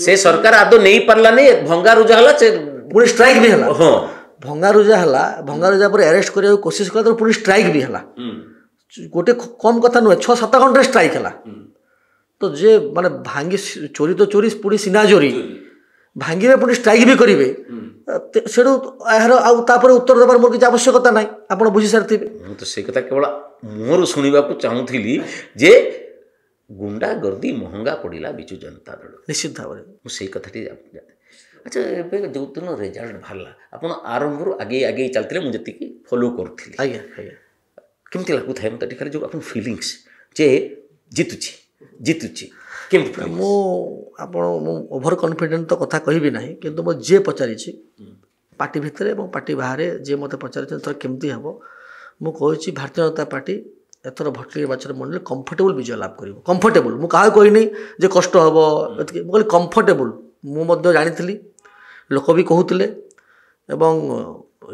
ସେ ସରକାର ଆଦୌ ନେଇପାରିଲାନି ଭଙ୍ଗାରୁଜା ହେଲା ସେ ପୁଣି ଷ୍ଟ୍ରାଇକ୍ ବି ହେଲା ହଁ ଭଙ୍ଗାରୁଜା ହେଲା ଭଙ୍ଗାରୁଜା ପରେ ଆରେଷ୍ଟ କରିବାକୁ କୋସିଶ କଲା ତ ପୁଣି ଷ୍ଟ୍ରାଇକ୍ ବି ହେଲା ଗୋଟେ କମ୍ କଥା ନୁହେଁ 6-7 ଘଣ୍ଟାରେ ଷ୍ଟ୍ରାଇକ୍ ହେଲା ତ ଯେ ମାନେ ଭାଙ୍ଗି ଚୋରି ତ ଚୋରି ପୁଣି ସିନା ଚୋରି ଭାଙ୍ଗିବେ ପୁଣି ଷ୍ଟ୍ରାଇକ୍ ବି କରିବେ ସେଠୁ ଏହାର ଆଉ ତାପରେ ଉତ୍ତର ଦେବାର ମୋର କିଛି ଆବଶ୍ୟକତା ନାହିଁ ଆପଣ ବୁଝି ସାରିଥିବେ ମୁଁ ତ ସେଇ କଥା କେବଳ ମୋର ଶୁଣିବାକୁ ଚାହୁଁଥିଲି ଯେ ଗୁଣ୍ଡା ଗର୍ଦି ମହଙ୍ଗା ପଡ଼ିଲା ବିଜୁ ଜନତା ଦଳ ନିଶ୍ଚିତ ଭାବରେ ମୁଁ ସେଇ କଥାଟି ଆଚ୍ଛା ଏବେ ଯେଉଁଦିନ ରେଜଲ୍ଟ ବାହାରିଲା ଆପଣ ଆରମ୍ଭରୁ ଆଗେଇ ଆଗେଇ ଚାଲିଥିଲେ ମୁଁ ଯେତିକି ଫଲୋ କରୁଥିଲି ଆଜ୍ଞା ଆଜ୍ଞା କେମିତି ଲାଗୁଥାଏ ମୋତେ ଟିକେ ଖାଲି ଯେଉଁ ଆପଣ ଫିଲିଙ୍ଗସ୍ ଯେ ଜିତୁଛି କେମିତି ମୁଁ ଓଭର କନଫିଡେଣ୍ଟ ତ କଥା କହିବି ନାହିଁ କିନ୍ତୁ ମୁଁ ଯିଏ ପଚାରିଛି ପାର୍ଟି ଭିତରେ ଏବଂ ପାର୍ଟି ବାହାରେ ଯିଏ ମୋତେ ପଚାରିଛନ୍ତି ଏଥର କେମିତି ହେବ ମୁଁ କହୁଛି ଭାରତୀୟ ଜନତା ପାର୍ଟି ଏଥର ଭୋଟର ନିର୍ବାଚନ ମଣ୍ଡଳୀ କମ୍ଫର୍ଟେବୁଲ୍ ବିଜୟ ଲାଭ କରିବ କମ୍ଫର୍ଟେବୁଲ୍ ମୁଁ କାହାକୁ କହିନି ଯେ କଷ୍ଟ ହେବ ଏତିକି ମୁଁ କହିଲି କମ୍ଫର୍ଟେବୁଲ୍ ମୁଁ ମଧ୍ୟ ଜାଣିଥିଲି ଲୋକ ବି କହୁଥିଲେ ଏବଂ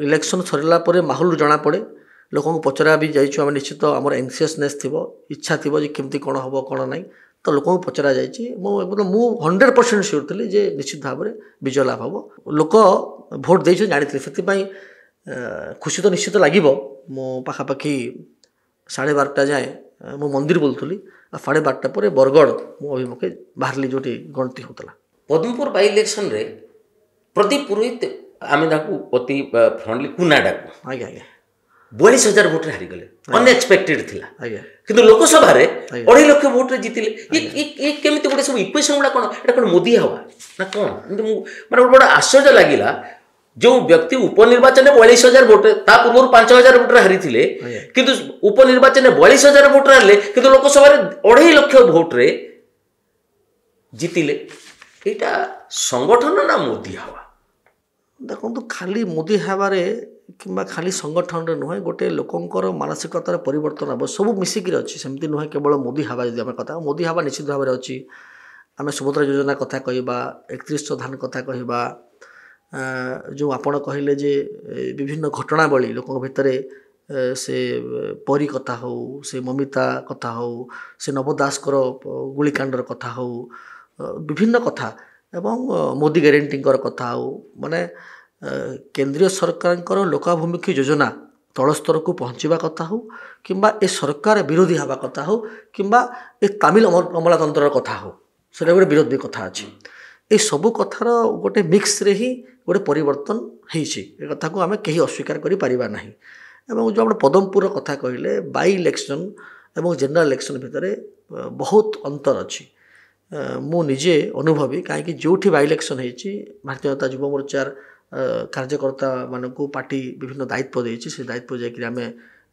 ଇଲେକ୍ସନ୍ ସରିଲା ପରେ ମାହୋଲ ଜଣାପଡ଼େ ଲୋକଙ୍କୁ ପଚରା ବି ଯାଇଛୁ ଆମେ ନିଶ୍ଚିତ ଆମର ଏନ୍ସିୟସନେସ୍ ଥିବ ଇଚ୍ଛା ଥିବ ଯେ କେମିତି କ'ଣ ହେବ କ'ଣ ନାହିଁ ତ ଲୋକଙ୍କୁ ପଚରା ଯାଇଛି ମୁଁ 100% ସିଓର ଥିଲି ଯେ ନିଶ୍ଚିତ ଭାବରେ ବିଜୟ ଲାଭ ହେବ ଲୋକ ଭୋଟ ଦେଇଛନ୍ତି ଜାଣିଥିଲେ ସେଥିପାଇଁ ଖୁସି ତ ନିଶ୍ଚିତ ଲାଗିବ ମୁଁ ପାଖାପାଖି 12:30 ଯାଏଁ ମୁଁ ମନ୍ଦିର ବୁଲୁଥିଲି ଆଉ 12:30 ପରେ ବରଗଡ଼ ମୁଁ ଅଭିମୁଖେ ବାହାରିଲି ଯେଉଁଠି ଗଣତି ହେଉଥିଲା ପଦ୍ମପୁର ବାଇ ଇଲେକ୍ସନରେ ପ୍ରଦୀପ ପୁରୋହିତ ଆମେ ତାକୁ ଅତି ଫ୍ରେଣ୍ଡଲି କୁନା ଡାକୁ ଆଜ୍ଞା ଆଜ୍ଞା 42,000 ଭୋଟରେ ହାରିଗଲେ ଅନଏକ୍ସପେକ୍ଟେଡ୍ ଥିଲା ଆଜ୍ଞା କିନ୍ତୁ ଲୋକସଭାରେ 2.5 ଲକ୍ଷ ଭୋଟରେ ଜିତିଲେ କେମିତି ଗୋଟେ ସବୁ ଇକ୍ୱେସନ୍ ଗୁଡ଼ା କ'ଣ ଏଇଟା କ'ଣ ମୋଦି ହବା ନା କ'ଣ କିନ୍ତୁ ମୁଁ ମାନେ ଗୋଟେ ବଡ଼ ଆଶ୍ଚର୍ଯ୍ୟ ଲାଗିଲା ଯେଉଁ ବ୍ୟକ୍ତି ଉପନିର୍ବାଚନରେ 42,000 ଭୋଟରେ ତା ପୂର୍ବରୁ 5,000 ଭୋଟରେ ହାରିଥିଲେ କିନ୍ତୁ ଉପନିର୍ବାଚନରେ 42,000 ଭୋଟରେ ହାରିଲେ କିନ୍ତୁ ଲୋକସଭାରେ 2.5 ଲକ୍ଷ ଭୋଟରେ ଜିତିଲେ ଏଇଟା ସଂଗଠନ ନା ମୋଦି ହବା ଦେଖନ୍ତୁ ଖାଲି ମୋଦି ହେବାରେ କିମ୍ବା ଖାଲି ସଂଗଠନରେ ନୁହେଁ ଗୋଟେ ଲୋକଙ୍କର ମାନସିକତାର ପରିବର୍ତ୍ତନ ହେବ ସବୁ ମିଶିକିରି ଅଛି ସେମିତି ନୁହେଁ କେବଳ ମୋଦି ହେବା ଯଦି ଆମେ କଥା ମୋଦି ହେବା ନିଶ୍ଚିତ ଭାବରେ ଅଛି ଆମେ ସୁଭଦ୍ରା ଯୋଜନା କଥା କହିବା 31 ଧାନ କଥା କହିବା ଯେଉଁ ଆପଣ କହିଲେ ଯେ ବିଭିନ୍ନ ଘଟଣାବଳୀ ଲୋକଙ୍କ ଭିତରେ ସେ ପରୀ କଥା ହେଉ ସେ ମମିତା କଥା ହେଉ ସେ ନବ ଦାସଙ୍କର ଗୁଳିକାଣ୍ଡର କଥା ହେଉ ବିଭିନ୍ନ କଥା ଏବଂ ମୋଦି ଗ୍ୟାରେଣ୍ଟିଙ୍କର କଥା ହେଉ ମାନେ କେନ୍ଦ୍ରୀୟ ସରକାରଙ୍କର ଲୋକାଭିମୁଖୀ ଯୋଜନା ତଳ ସ୍ତରକୁ ପହଞ୍ଚିବା କଥା ହେଉ କିମ୍ବା ଏ ସରକାର ବିରୋଧୀ ହେବା କଥା ହେଉ କିମ୍ବା ଏ ତାମିଲ ଅମଲାତନ୍ତ୍ରର କଥା ହେଉ ସେଇଟା ଗୋଟେ ବିରୋଧୀ କଥା ଅଛି ଏ ସବୁ କଥାର ଗୋଟେ ମିକ୍ସରେ ହିଁ ଗୋଟେ ପରିବର୍ତ୍ତନ ହେଇଛି ଏ କଥାକୁ ଆମେ କେହି ଅସ୍ୱୀକାର କରିପାରିବା ନାହିଁ ଏବଂ ଯେଉଁ ଆପଣ ପଦମପୁରର କଥା କହିଲେ ବାଇ ଇଲେକ୍ସନ୍ ଏବଂ ଜେନେରାଲ୍ ଇଲେକ୍ସନ୍ ଭିତରେ ବହୁତ ଅନ୍ତର ଅଛି ମୁଁ ନିଜେ ଅନୁଭବୀ କାହିଁକି ଯେଉଁଠି ବାଇ ଇଲେକ୍ସନ୍ ହେଇଛି ଭାରତୀୟ ଜନତା ଯୁବ ମୋର୍ଚ୍ଚାର କାର୍ଯ୍ୟକର୍ତ୍ତାମାନଙ୍କୁ ପାର୍ଟି ବିଭିନ୍ନ ଦାୟିତ୍ୱ ଦେଇଛି ସେ ଦାୟିତ୍ୱ ଯାଇକରି ଆମେ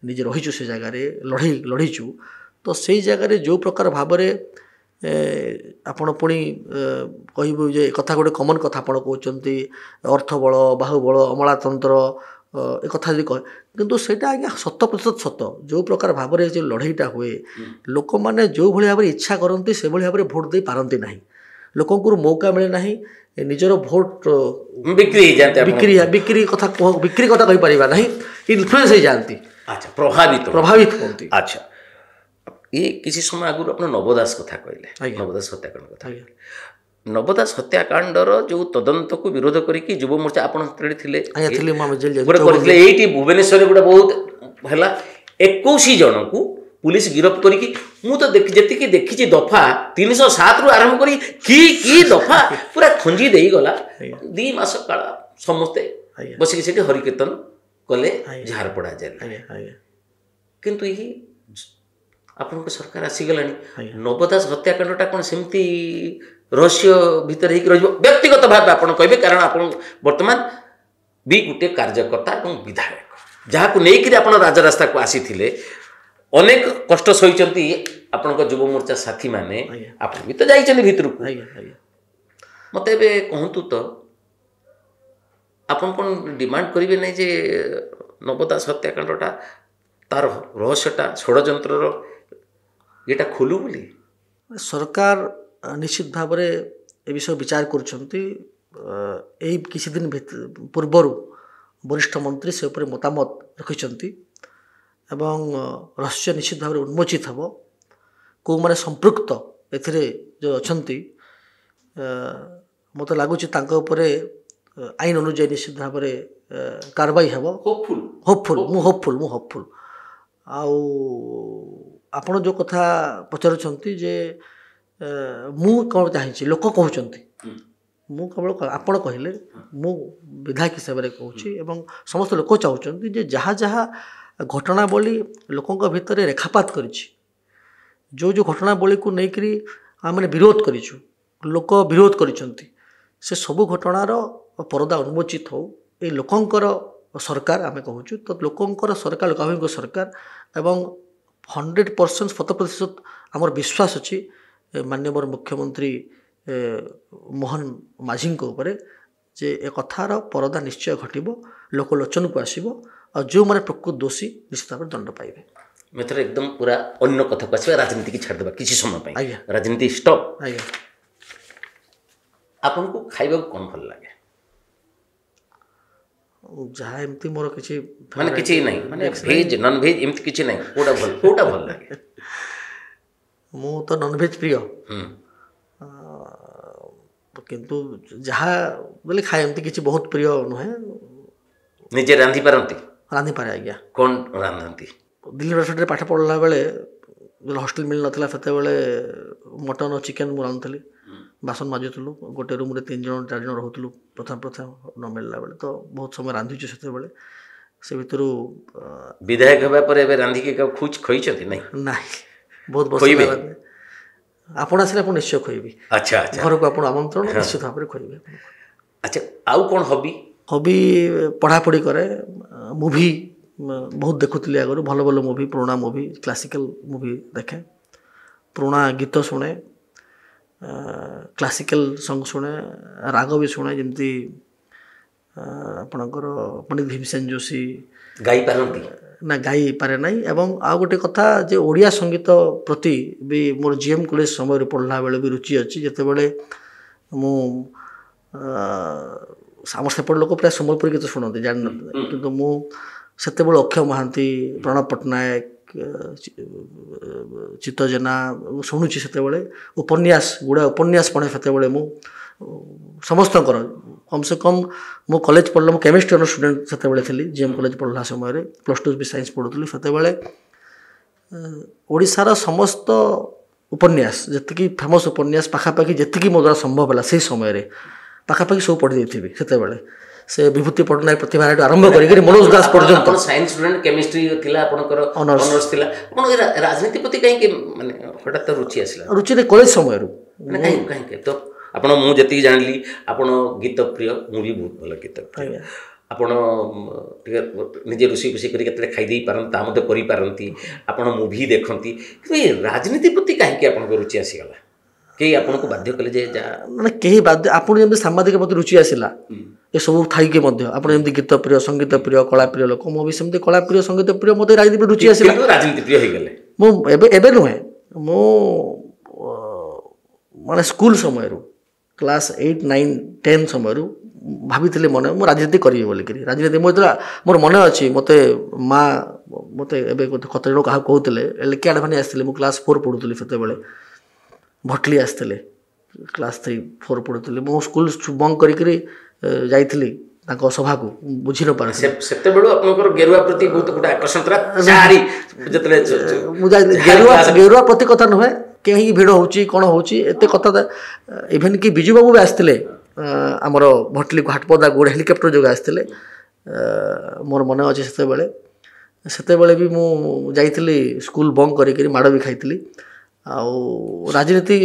ନିଜେ ରହିଛୁ ସେ ଜାଗାରେ ଲଢ଼ିଛୁ ତ ସେଇ ଜାଗାରେ ଯେଉଁ ପ୍ରକାର ଭାବରେ ଆପଣ ପୁଣି କହିବୁ ଯେ କଥା ଗୋଟେ କମନ୍ କଥା ଆପଣ କହୁଛନ୍ତି ଅର୍ଥବଳ ବାହୁବଳ ଅମଳାତନ୍ତ୍ର ଏ କଥା ଯଦି କହେ କିନ୍ତୁ ସେଇଟା ଆଜ୍ଞା 100% ସତ ଯେଉଁ ପ୍ରକାର ଭାବରେ ଯେଉଁ ଲଢ଼େଇଟା ହୁଏ ଲୋକମାନେ ଯେଉଁଭଳି ଭାବରେ ଇଚ୍ଛା କରନ୍ତି ସେଭଳି ଭାବରେ ଭୋଟ ଦେଇ ପାରନ୍ତି ନାହିଁ ଲୋକଙ୍କୁ ମୌକା ମିଳେ ନାହିଁ ନିଜର ଭୋଟ ବିକ୍ରି କଥା କହିପାରିବା ନାହିଁ ଇନଫ୍ଲୁଏନ୍ସ ହେଇଯାଆନ୍ତି ଆଚ୍ଛା ପ୍ରଭାବିତ ହୁଅନ୍ତି ଆଚ୍ଛା ଏ କିଛି ସମୟ ଆଗରୁ ଆପଣ ନବ ଦାସ କଥା କହିଲେ ନବ ଦାସ ହତ୍ୟାକାଣ୍ଡ କଥା ନବ ଦାସ ହତ୍ୟାକାଣ୍ଡର ଯେଉଁ ତଦନ୍ତକୁ ବିରୋଧ କରିକି ଯୁବ ମୋର୍ଚ୍ଚା ଆପଣ ଥିଲେ କରିଥିଲେ ଏଇଠି ଭୁବନେଶ୍ୱରରେ ଗୋଟେ ବହୁତ ହେଲା 21 ଜଣଙ୍କୁ ପୁଲିସ ଗିରଫ କରିକି ମୁଁ ତ ଯେତିକି ଦେଖିଛି ଦଫା 307ରୁ ଆରମ୍ଭ କରି କି ଦଫା ପୁରା ଖଞ୍ଜି ଦେଇଗଲା 2 ମାସ କାଳ ସମସ୍ତେ ବସିକି ସେଠି ହରିକୀର୍ତ୍ତନ କଲେ ଝାରପଡ଼ା ଜେଲରେ କିନ୍ତୁ ଏହି ଆପଣଙ୍କ ସରକାର ଆସିଗଲାଣି ନବ ଦାସ ହତ୍ୟାକାଣ୍ଡଟା କ'ଣ ସେମିତି ରହସ୍ୟ ଭିତରେ ହେଇକି ରହିଯିବ ବ୍ୟକ୍ତିଗତ ଭାବେ ଆପଣ କହିବେ କାରଣ ଆପଣ ବର୍ତ୍ତମାନ ବି ଗୋଟିଏ କାର୍ଯ୍ୟକର୍ତ୍ତା ଏବଂ ବିଧାୟକ ଯାହାକୁ ନେଇକରି ଆପଣ ରାଜରାସ୍ତାକୁ ଆସିଥିଲେ ଅନେକ କଷ୍ଟ ସହିଛନ୍ତି ଆପଣଙ୍କ ଯୁବ ମୋର୍ଚ୍ଚା ସାଥୀମାନେ ଆପଣ ବି ତ ଯାଇଛନ୍ତି ଭିତରକୁ ମୋତେ ଏବେ କୁହନ୍ତୁ ତ ଆପଣ କ'ଣ ଡିମାଣ୍ଡ କରିବେ ନାହିଁ ଯେ ନବ ଦାସ ହତ୍ୟାକାଣ୍ଡଟା ତାର ରହସ୍ୟଟା ଷଡ଼ଯନ୍ତ୍ରର ଏଇଟା ଖୋଲୁ ବୋଲି ସରକାର ନିଶ୍ଚିତ ଭାବରେ ଏ ବିଷୟ ବିଚାର କରୁଛନ୍ତି ଏଇ କିଛି ଦିନ ପୂର୍ବରୁ ବରିଷ୍ଠ ମନ୍ତ୍ରୀ ସେ ଉପରେ ମତାମତ ରଖିଛନ୍ତି ଏବଂ ରହସ୍ୟ ନିଶ୍ଚିତ ଭାବରେ ଉନ୍ମୋଚିତ ହେବ। କେଉଁମାନେ ସମ୍ପୃକ୍ତ ଏଥିରେ ଯେଉଁ ଅଛନ୍ତି ମୋତେ ଲାଗୁଛି ତାଙ୍କ ଉପରେ ଆଇନ ଅନୁଯାୟୀ ନିଶ୍ଚିତ ଭାବରେ କାରବାଇ ହେବ। ହୋପଫୁଲ୍। ଆଉ ଆପଣ ଯେଉଁ କଥା ପଚାରୁଛନ୍ତି ଯେ ମୁଁ କ'ଣ ଚାହିଁଛି, ଲୋକ କହୁଛନ୍ତି, ମୁଁ କେବଳ ଆପଣ କହିଲେ, ମୁଁ ବିଧାୟକ ହିସାବରେ କହୁଛି ଏବଂ ସମସ୍ତ ଲୋକ ଚାହୁଁଛନ୍ତି ଯେ ଯାହା ଯାହା ଘଟଣାବଳୀ ଲୋକଙ୍କ ଭିତରେ ରେଖାପାତ କରିଛି, ଯେଉଁ ଘଟଣାବଳୀକୁ ନେଇକରି ଆମେ ବିରୋଧ କରିଛୁ, ଲୋକ ବିରୋଧ କରିଛନ୍ତି, ସେ ସବୁ ଘଟଣାର ପରଦା ଉନ୍ମୋଚିତ ହେଉ। ଏଇ ଲୋକଙ୍କର ସରକାର ଆମେ କହୁଛୁ, ତ ଲୋକଙ୍କର ସରକାର, ଲୋକାଭିମୁଖ ସରକାର ଏବଂ 100% 100% ଆମର ବିଶ୍ୱାସ ଅଛି ମାନ୍ୟବର ମୁଖ୍ୟମନ୍ତ୍ରୀ ମୋହନ ମାଝୀଙ୍କ ଉପରେ ଯେ ଏ କଥାର ପରଦା ନିଶ୍ଚୟ ଘଟିବ, ଲୋକଲୋଚନକୁ ଆସିବ ଆଉ ଯେଉଁମାନେ ପ୍ରକୃତ ଦୋଷୀ ନିଶ୍ଚିତ ଭାବରେ ଦଣ୍ଡ ପାଇବେ। ଏଥର ଏକଦମ ପୁରା ଅନ୍ୟ କଥାକୁ ଆସିବା, ରାଜନୀତିକି ଛାଡ଼ିଦେବା କିଛି ସମୟ ପାଇଁ। ଆଜ୍ଞା, ରାଜନୀତି ଷ୍ଟପ୍। ଆଜ୍ଞା। ଆପଣଙ୍କୁ ଖାଇବାକୁ କ'ଣ ଭଲ ଲାଗେ? ଯାହା ଏମିତି ମୋର କିଛି ମାନେ କିଛି ନାହିଁ, ମାନେ ଭେଜ୍ ନନଭେଜ୍ ଏମିତି କିଛି ନାହିଁ, କୋଉଟା ଭଲ ଲାଗେ? ମୁଁ ତ ନନଭେଜ୍ ପ୍ରିୟ, କିନ୍ତୁ ଯାହା ବୋଲେ ଖାଏ, ଏମିତି କିଛି ବହୁତ ପ୍ରିୟ ନୁହେଁ। ନିଜେ ରାନ୍ଧି ପାରନ୍ତି? ରାନ୍ଧିପାରେ ଆଜ୍ଞା। କ'ଣ ରାନ୍ଧନ୍ତି? ଦିଲ୍ଲୀ ୟୁନିଭର୍ସିଟିରେ ପାଠ ପଢ଼ିଲା ବେଳେ ହଷ୍ଟେଲ ମିଳିନଥିଲା, ସେତେବେଳେ ମଟନ୍ ଆଉ ଚିକେନ୍ ମୁଁ ରାନ୍ଧୁଥିଲି, ବାସନ ମାଜୁଥିଲୁ, ଗୋଟେ ରୁମ୍ରେ 3 ଜଣ 4 ଜଣ ରହୁଥିଲୁ ପ୍ରଥମେ ନ ମିଳିଲା ବେଳେ, ତ ବହୁତ ସମୟ ରାନ୍ଧିଛୁ ସେତେବେଳେ। ସେ ଭିତରୁ ବିଧାୟକ ହେବା ପରେ ଏବେ ରାନ୍ଧିକି ଖୋଇଛନ୍ତି? ନାହିଁ, ବହୁତ ବର୍ଷ ହେଲା। ଆପଣ ଆସିଲେ ଆପଣ ନିଶ୍ଚୟ ଖୋଇବି। ଆଚ୍ଛା, ଘରକୁ ଆପଣ ଆମନ୍ତ୍ରଣ, ନିଶ୍ଚିତ ଭାବରେ ଖୋଇବି। ଆଚ୍ଛା, ଆଉ କ'ଣ ହବି? ପଢ଼ାପଢ଼ି କରେ, ମୁଭି ବହୁତ ଦେଖୁଥିଲି ଆଗରୁ, ଭଲ ଭଲ ମୁଭି, ପୁରୁଣା ମୁଭି, କ୍ଲାସିକାଲ ମୁଭି ଦେଖେ, ପୁରୁଣା ଗୀତ ଶୁଣେ, କ୍ଲାସିକାଲ ସଙ୍ଗ ଶୁଣେ, ରାଗ ବି ଶୁଣେ, ଯେମିତି ଆପଣଙ୍କର ପଣ୍ଡିତ ଭୀମସେନ ଯୋଶୀ। ଗାଇପାରନ୍ତି? ନା, ଗାଇପାରେ ନାହିଁ। ଏବଂ ଆଉ ଗୋଟେ କଥା ଯେ ଓଡ଼ିଆ ସଙ୍ଗୀତ ପ୍ରତି ବି ମୋର GM କଲେଜ ସମୟରେ ପଢ଼ିଲା ବେଳେ ବି ରୁଚି ଅଛି। ଯେତେବେଳେ ମୁଁ ଆମର ସେପଟ ଲୋକ ପ୍ରାୟ ସମ୍ବଲପୁରୀ ଗୀତ ଶୁଣନ୍ତି, ଜାଣିନଥିଲେ, କିନ୍ତୁ ମୁଁ ସେତେବେଳେ ଅକ୍ଷୟ ମହାନ୍ତି, ପ୍ରଣବ ପଟ୍ଟନାୟକ, ଚିତ୍ତ ଜେନା ଶୁଣୁଛି। ସେତେବେଳେ ଗୁଡ଼ାଏ ଉପନ୍ୟାସ ପଢ଼େ। ସେତେବେଳେ ମୁଁ ସମସ୍ତଙ୍କର କମ୍ ସେ କମ୍, ମୁଁ କଲେଜ ପଢ଼ିଲା, ମୁଁ କେମିଷ୍ଟ୍ରି ଅନର୍ସ ଷ୍ଟୁଡେଣ୍ଟ ସେତେବେଳେ ଥିଲି GM କଲେଜ ପଢ଼ିଲା ସମୟରେ, +2 ବି ସାଇନ୍ସ ପଢ଼ୁଥିଲି। ସେତେବେଳେ ଓଡ଼ିଶାର ସମସ୍ତ ଉପନ୍ୟାସ, ଯେତିକି ଫେମସ୍ ଉପନ୍ୟାସ ପାଖାପାଖି ଯେତିକି ମୋ ଦ୍ୱାରା ସମ୍ଭବ ହେଲା ସେଇ ସମୟରେ ପାଖାପାଖି ସବୁ ପଢ଼ି ଦେଇଥିବି। ସେତେବେଳେ ସେ ବିଭୂତି ପଟ୍ଟନାୟକ ପ୍ରତିଭାଠୁ ଆରମ୍ଭ କରିକି ମନୋଜ ଦାସ ପର୍ଯ୍ୟନ୍ତ। ସାଇନ୍ସ ଷ୍ଟୁଡେଣ୍ଟ, କେମିଷ୍ଟ୍ରି ଥିଲା ଆପଣଙ୍କର, ଅନର୍ସ ଥିଲା। ଆପଣ ରାଜନୀତି ପ୍ରତି କାହିଁକି ମାନେ ହଠାତ୍ ରୁଚି ଆସିଲା? ରୁଚିରେ କଲେଜ ସମୟରୁ। କାହିଁକି ତ ଆପଣ, ମୁଁ ଯେତିକି ଜାଣିଲି ଆପଣ ଗୀତ ପ୍ରିୟ, ମୁଁ ବି ବହୁତ ଭଲ ଗୀତ ପ୍ରିୟ। ଆପଣ ଟିକେ ନିଜେ ରୋଷେଇ କରି କେତେବେଳେ ଖାଇଦେଇ ପାରନ୍ତି, ତା ମଧ୍ୟ କରିପାରନ୍ତି, ଆପଣ ମୁଭି ଦେଖନ୍ତି, କିନ୍ତୁ ଏ ରାଜନୀତି ପ୍ରତି କାହିଁକି ଆପଣଙ୍କ ରୁଚି ଆସିଗଲା? କେହି ଆପଣଙ୍କୁ ବାଧ୍ୟ କଲେ ଯେ ଯାହା? ମାନେ କେହି ବାଧ୍ୟ, ଆପଣ ଯେମିତି ସାମ୍ବାଦିକ ପ୍ରତି ରୁଚି ଆସିଲା ଏସବୁ ଥାଇକି ମଧ୍ୟ, ଆପଣ ଯେମିତି ଗୀତ ପ୍ରିୟ, ସଙ୍ଗୀତ ପ୍ରିୟ, କଳା ପ୍ରିୟ ଲୋକ, ମୁଁ ବି ସେମିତି କଳା ପ୍ରିୟ, ସଙ୍ଗୀତ ପ୍ରିୟ, ମୋତେ ରାଜନୀତି ରୁଚି ଆସିଲା। ରାଜନୀତି ପ୍ରିୟ ହେଇଗଲେ? ମୁଁ ଏବେ ନୁହେଁ, ମୁଁ ମାନେ ସ୍କୁଲ ସମୟରୁ, କ୍ଲାସ୍ 8, 9, 10 ସମୟରୁ ଭାବିଥିଲି ମନେ, ମୁଁ ରାଜନୀତି କରିବି ବୋଲିକିରି। ରାଜନୀତି ମୋର ମନେ ଅଛି, ମୋତେ ଏବେ କତ ଜଣ କାହାକୁ କହୁଥିଲେ, LK ଆଡ଼ଭାନୀ ଆସିଥିଲେ, ମୁଁ କ୍ଲାସ୍ 4 ପଢ଼ୁଥିଲି ସେତେବେଳେ, ଭଟଲି ଆସିଥିଲେ, କ୍ଲାସ୍ 3, 4 ପଢ଼ୁଥିଲି। ମୁଁ ସ୍କୁଲ ବଙ୍କ କରିକିରି ଯାଇଥିଲି ତାଙ୍କ ସଭାକୁ, ବୁଝି ନ ପାରୁଥିଲି। ସେତେବେଳୁ ଆପଣଙ୍କର ଗେରୁଆ ପ୍ରତି ବହୁତ ଗୋଟେ ଆକର୍ଷଣ ଥିଲା? ମୁଁ ଯାଇଥିଲି, ଗେରୁଆ ପ୍ରତି କଥା ନୁହେଁ, କାହିଁକି ଭିଡ଼ ହେଉଛି, କ'ଣ ହେଉଛି, ଏତେ କଥା। ଇଭେନ୍ କି ବିଜୁବାବୁ ବି ଆସିଥିଲେ ଆମର ଭଟଲିକୁ, ହାଟପଦା ଗୋଟେ ହେଲିକପ୍ଟର ଯୋଗେ ଆସିଥିଲେ, ମୋର ମନେ ଅଛି। ସେତେବେଳେ ବି ମୁଁ ଯାଇଥିଲି, ସ୍କୁଲ ବଙ୍କ କରିକିରି ମାଡ଼ ବି ଖାଇଥିଲି। ଆଉ ରାଜନୀତି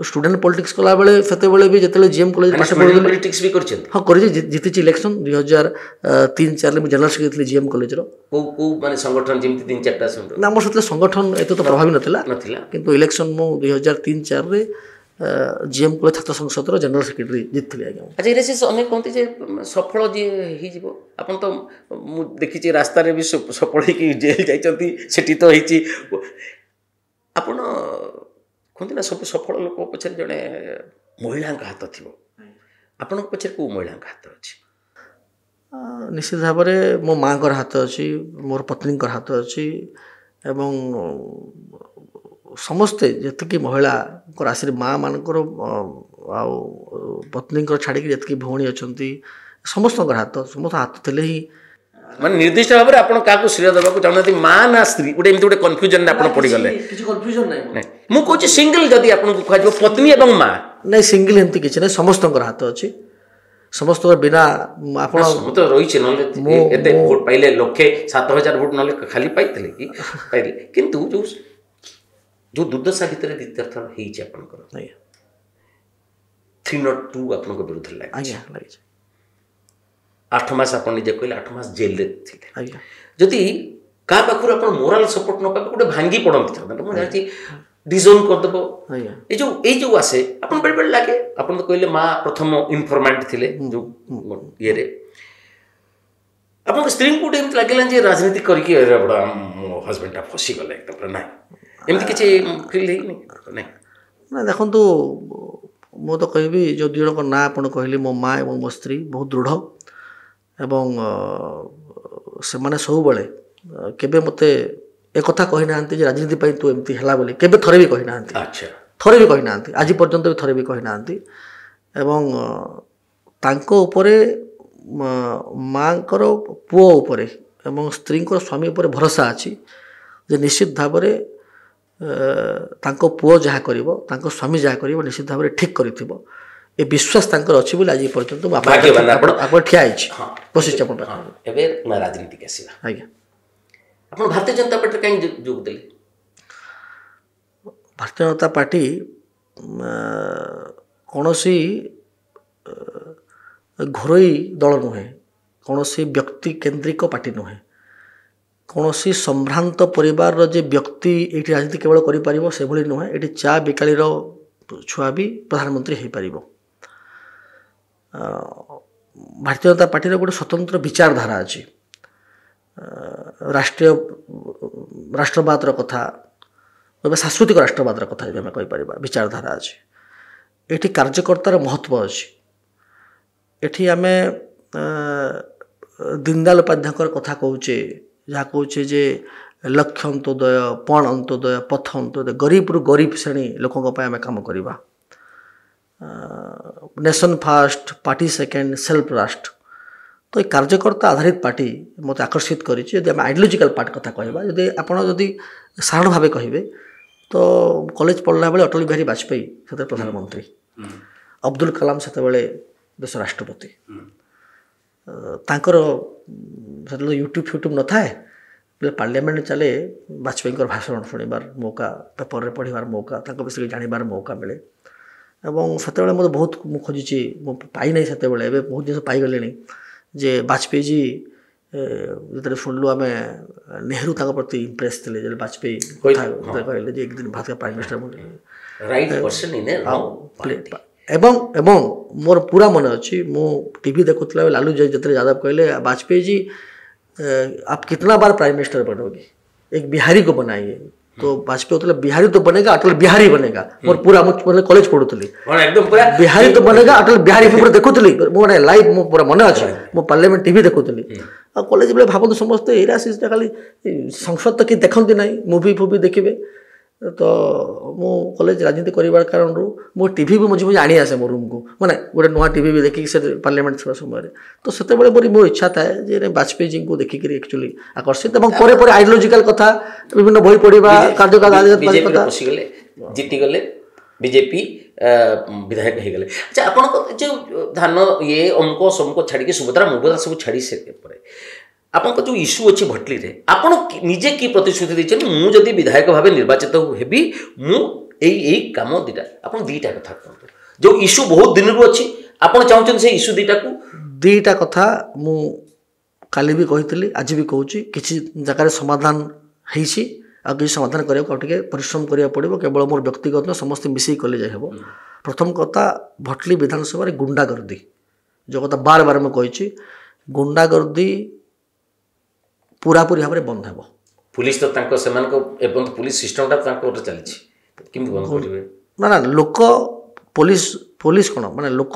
ଷ୍ଟୁଡେଣ୍ଟ ପଲିଟିକ୍ସ କଲାବେଳେ, ସେତେବେଳେ ବି ଯେତେବେଳେ GM କଲେଜ ପାଠ ପଢ଼ୁଥିଲି, ପଲିଟିକ୍ସ ବି କରିଛନ୍ତି? ହଁ, କରିଛି, ଜିତିଛି ଇଲେକ୍ସନ 2003-04ରେ ମୁଁ ଜେନେରାଲ ସେକ୍ରେଟାରୀ ଥିଲି GM କଲେଜର। କୋଉ ମାନେ ସଂଗଠନ, ଯେମିତି 3-4ଟା ସଂଗଠନ? ନା, ଆମର ସେଥିରେ ସଂଗଠନ ଏତେ ତ ପ୍ରଭାବୀ ନଥିଲା, କିନ୍ତୁ ଇଲେକ୍ସନ ମୁଁ 2003-04ରେ GM କଲେଜ ଛାତ୍ର ସଂସଦର ଜେନେରାଲ ସେକ୍ରେଟାରୀ ଜିତିଥିଲି ଆଜ୍ଞା। ଆଚ୍ଛା, ଏଇଟା ସେ ଅନେକ କହନ୍ତି ଯେ ସଫଳ ଯିଏ ହେଇଯିବ, ଆପଣ ତ ମୁଁ ଦେଖିଛି ରାସ୍ତାରେ ବି ସଫଳ ହେଇକି ଜେଲ୍ ଯାଇଛନ୍ତି, ସେଠି ତ ହେଇଛି। ଆପଣ କୁହନ୍ତି ନା, ସବୁ ସଫଳ ଲୋକ ପଛରେ ଜଣେ ମହିଳାଙ୍କ ହାତ ଥିବ, ଆପଣଙ୍କ ପଛରେ କେଉଁ ମହିଳାଙ୍କ ହାତ ଅଛି? ନିଶ୍ଚିତ ଭାବରେ ମୋ ମାଆଙ୍କର ହାତ ଅଛି, ମୋର ପତ୍ନୀଙ୍କର ହାତ ଅଛି ଏବଂ ସମସ୍ତେ ଯେତିକି ମହିଳାଙ୍କର ଆସିଲେ ମାଆମାନଙ୍କର ଆଉ ପତ୍ନୀଙ୍କର ଛାଡ଼ିକି ଯେତିକି ଭଉଣୀ ଅଛନ୍ତି ସମସ୍ତଙ୍କର ସମସ୍ତ ହାତ ଥିଲେ ହିଁ ମାନେ ନିର୍ଦ୍ଦିଷ୍ଟ ଭାବରେ ଆପଣ କାହାକୁ ଶ୍ରେୟ ଦେବାକୁ ଚାହୁଁନାହାନ୍ତି ମା ନା ସ୍ତ୍ରୀ ଗୋଟେ ଏମିତି ଗୋଟେ କନଫ୍ୟୁଜନରେ ଆପଣ ପଡ଼ିଗଲେ। କିଛି କନଫ୍ୟୁଜନ ନାହିଁ। ମୁଁ କହୁଛି ସିଙ୍ଗଲ ଯଦି ଆପଣଙ୍କୁ କୁହାଯିବ ପତ୍ନୀ ଏବଂ ମା ନାଇଁ ସିଙ୍ଗଲ ଏମିତି କିଛି ନାହିଁ, ସମସ୍ତଙ୍କର ହାତ ଅଛି ସମସ୍ତଙ୍କର ବିନା ଆପଣ ତ ରହିଛି ନହେଲେ ଏତେ ଭୋଟ ପାଇଲେ 1,07,000 ଭୋଟ ନହେଲେ ଖାଲି ପାଇଥିଲେ କି ପାଇଲେ କିନ୍ତୁ ଯୋଉ ଦୁର୍ଦ୍ଦଶା ଭିତରେ ଦ୍ୱିତୀୟ ଥର ହେଇଛି ଆପଣଙ୍କର 302 ଆପଣଙ୍କ ବିରୁଦ୍ଧରେ ଲାଗିଛି। 8 ମାସ ଆପଣ ନିଜେ କହିଲେ 8 ମାସ ଜେଲରେ ଥିଲେ। ଯଦି କାହା ପାଖରୁ ଆପଣ ମୋରାଲ ସପୋର୍ଟ ନ ପାଇବେ ଗୋଟେ ଭାଙ୍ଗି ପଡ଼ନ୍ତି ମୁଁ ଜାଣିଛି ଡିଜୋନ୍ କରିଦେବ ଏଇ ଯୋଉ ଆସେ ଆପଣ ବେଳେବେଳେ ଲାଗେ ଆପଣ ତ କହିଲେ ମା ପ୍ରଥମ ଇନଫର୍ମାଣ୍ଟ ଥିଲେ ଯୋଉ ଇଏରେ ଆପଣଙ୍କ ସ୍ତ୍ରୀଙ୍କୁ ଗୋଟେ ଏମିତି ଲାଗିଲା ଯେ ରାଜନୀତି କରିକି ମୋ ହଜବେଣ୍ଡଟା ଫସିଗଲେ ତାପରେ ନାହିଁ ଏମିତି କିଛି ଫିଲ୍ ହେଇନି? ନା ଦେଖନ୍ତୁ ମୁଁ ତ କହିବି ଯେଉଁ ଦୁଇ ଜଣଙ୍କ ନାଁ ଆପଣ କହିଲେ ମୋ ମା ଏବଂ ମୋ ସ୍ତ୍ରୀ ବହୁତ ଦୃଢ଼ ଏବଂ ସେମାନେ ସବୁବେଳେ କେବେ ମୋତେ ଏକଥା କହିନାହାନ୍ତି ଯେ ରାଜନୀତି ପାଇଁ ତୁ ଏମିତି ହେଲା ବୋଲି କେବେ ଥରେ ବି କହିନାହାନ୍ତି। ଆଜି ପର୍ଯ୍ୟନ୍ତ ବି ଥରେ ବି କହିନାହାନ୍ତି ଏବଂ ତାଙ୍କ ଉପରେ ମାଙ୍କର ପୁଅ ଉପରେ ଏବଂ ସ୍ତ୍ରୀଙ୍କର ସ୍ୱାମୀ ଉପରେ ଭରସା ଅଛି ଯେ ନିଶ୍ଚିତ ଭାବରେ ତାଙ୍କ ପୁଅ ଯାହା କରିବ ତାଙ୍କ ସ୍ୱାମୀ ଯାହା କରିବ ନିଶ୍ଚିତ ଭାବରେ ଠିକ୍ କରିଥିବ ଏ ବିଶ୍ୱାସ ତାଙ୍କର ଅଛି ବୋଲି ଆଜି ପର୍ଯ୍ୟନ୍ତ ଆପଣ ଠିଆ ହେଇଛି ବସିଛି ଆପଣ ଏବେ ରାଜନୀତିକି ଆସିବା। ଆଜ୍ଞା ଆପଣ ଭାରତୀୟ ଜନତା ପାର୍ଟିରେ କାହିଁକି ଯୋଗ ଦେଲେ? ଭାରତୀୟ ଜନତା ପାର୍ଟି କୌଣସି ଘରୋଇ ଦଳ ନୁହେଁ, କୌଣସି ବ୍ୟକ୍ତି କେନ୍ଦ୍ରିକ ପାର୍ଟି ନୁହେଁ, କୌଣସି ସମ୍ଭ୍ରାନ୍ତ ପରିବାରର ଯେ ବ୍ୟକ୍ତି ଏଇଠି ରାଜନୀତି କେବଳ କରିପାରିବ ସେଭଳି ନୁହେଁ। ଏଠି ଚା ବିକାଳିର ଛୁଆ ବି ପ୍ରଧାନମନ୍ତ୍ରୀ ହେଇପାରିବ। ଭାରତୀୟ ଜନତା ପାର୍ଟିର ଗୋଟେ ସ୍ୱତନ୍ତ୍ର ବିଚାରଧାରା ଅଛି। ରାଷ୍ଟ୍ରବାଦର କଥା ବା ସାଂସ୍କୃତିକ ରାଷ୍ଟ୍ରବାଦର କଥା ଯଦି ଆମେ କହିପାରିବା ବିଚାରଧାରା ଅଛି। ଏଠି କାର୍ଯ୍ୟକର୍ତ୍ତାର ମହତ୍ଵ ଅଛି। ଏଠି ଆମେ ଦୀନଦୟାଲ ଉପାଧ୍ୟାୟଙ୍କର କଥା କହୁଛେ ଯାହା କହୁଛେ ଯେ ଲକ୍ଷ୍ୟ ଅନ୍ତୋଦୟ, ପଣ ଅନ୍ତୋଦୟ, ପଥ ଅନ୍ତୋଦୟ, ଗରିବରୁ ଗରିବ ଶ୍ରେଣୀ ଲୋକଙ୍କ ପାଇଁ ଆମେ କାମ କରିବା। Nation first, party second, self last. ତ ଏ କାର୍ଯ୍ୟକର୍ତ୍ତା ଆଧାରିତ ପାର୍ଟି ମୋତେ ଆକର୍ଷିତ କରିଛି। ଯଦି ଆମେ ଆଇଡ଼ିଓଲୋଜିକାଲ ପାର୍ଟି କଥା କହିବା, ଆପଣ ଯଦି ସାଧାରଣ ଭାବେ କହିବେ ତ କଲେଜ ପଢ଼ିଲା ବେଳେ ଅଟଳ ବିହାରୀ ବାଜପେୟୀ ସେତେବେଳେ ପ୍ରଧାନମନ୍ତ୍ରୀ, ଅବଦୁଲ କଲାମ ସେତେବେଳେ ଦେଶ ରାଷ୍ଟ୍ରପତି। ତାଙ୍କର ସେତେବେଳେ ୟୁଟ୍ୟୁବ୍ ନଥାଏ, ପାର୍ଲିଆମେଣ୍ଟ ଚାଲେ ବାଜପେୟୀଙ୍କର ଭାଷଣ ଶୁଣିବାର ମୌକା, ପେପରରେ ପଢ଼ିବାର ମୌକା, ତାଙ୍କ ବିଷୟରେ ଜାଣିବାର ମୌକା ମିଳେ। ଏବଂ ସେତେବେଳେ ମୋତେ ବହୁତ ମୁଁ ଖୋଜିଛି, ମୁଁ ପାଇନାହିଁ ସେତେବେଳେ, ଏବେ ବହୁତ ଜିନିଷ ପାଇଗଲିଣି ଯେ ବାଜପେୟୀଜୀ ଯେତେବେଳେ ଶୁଣିଲୁ ଆମେ ନେହେରୁ ତାଙ୍କ ପ୍ରତି ଇମ୍ପ୍ରେସ୍ ଥିଲେ ଯେ ବାଜପେୟୀ କଥା କହିଲେ ଯେ ଏକ ଦିନ ଭାରତ ପ୍ରାଇମ୍ ମିନିଷ୍ଟର ଏବଂ ମୋର ପୁରା ମନେ ଅଛି ମୁଁ टीवी देखुला लालू जी जितने यादव कहले वाजपेयी जी आप कितना बार प्राइम मिनिस्टर बनोगे, एक बिहारी को बनाइए। तो वाजपेयी होता बिहारी तो बनेगा, अटल बिहारी बनेगा। मोर पूरा मतलब कॉलेज पढ़ुली बिहारी तो बनेगा, अटल बिहारी पूरा देखुली मोर लाइव मो पूरा मन अच्छे मो पार्लियामेंट टीवी देखुली आ कॉलेज बेले भावतु समस्ते एरा सीटा खाली संसद तो कि देखती ना मुवी फुवी देखिए। तो मु कॉलेज राजनीति करार कारण मो टीवी भी मझे मझे आनी आसे मो रूम को माने गोटे नुआ टीवी भी देखिक से पार्लियामेंट समय तो से मोर इच्छा थाए जे वाजपेयी जी को देखिक एक्चुअली आकर्षित और आइडियोलॉजिकल कथा विभिन्न बही पढ़ा कार्यकाल जीतीगले बीजेपी विधायक हो गले। अच्छा आप जो धान ये अमुक समुक छाड़ी सुभद्रा मुभद्रा सब छाड़ी से आपन जो इश्यू अच्छी भटली रे आपन निजे की प्रतिश्रुति देछन मु जदी विधायक भाबे निर्वाचित हेबी मु एई काम दीटा आपन दीटा कथा कहतो जो इश्यू बहुत दिन रु अच्छी आपन चाहछन से इश्यू दीटा कथा मु काली भी कहितली आज भी कहूची किछि जगह समाधान हेछि आ किछि समाधान करिया को टिके परिश्रम करिया पड़िबो केवल मोर व्यक्तिगत न समस्त मिसी कले जाय हेबो। प्रथम कथा भटली विधानसभा रे गुंडागर्दी जो कथा बार बार मैं कहिछि गुंडागर्दी पूरापूरी भाव में बंद हो। पुलिस तो तांको सेमान को पुलिस सिस्टमटा तांको चली किंतु बंद करिवे ना ना लोक पुलिस पुलिस कौन माने लोक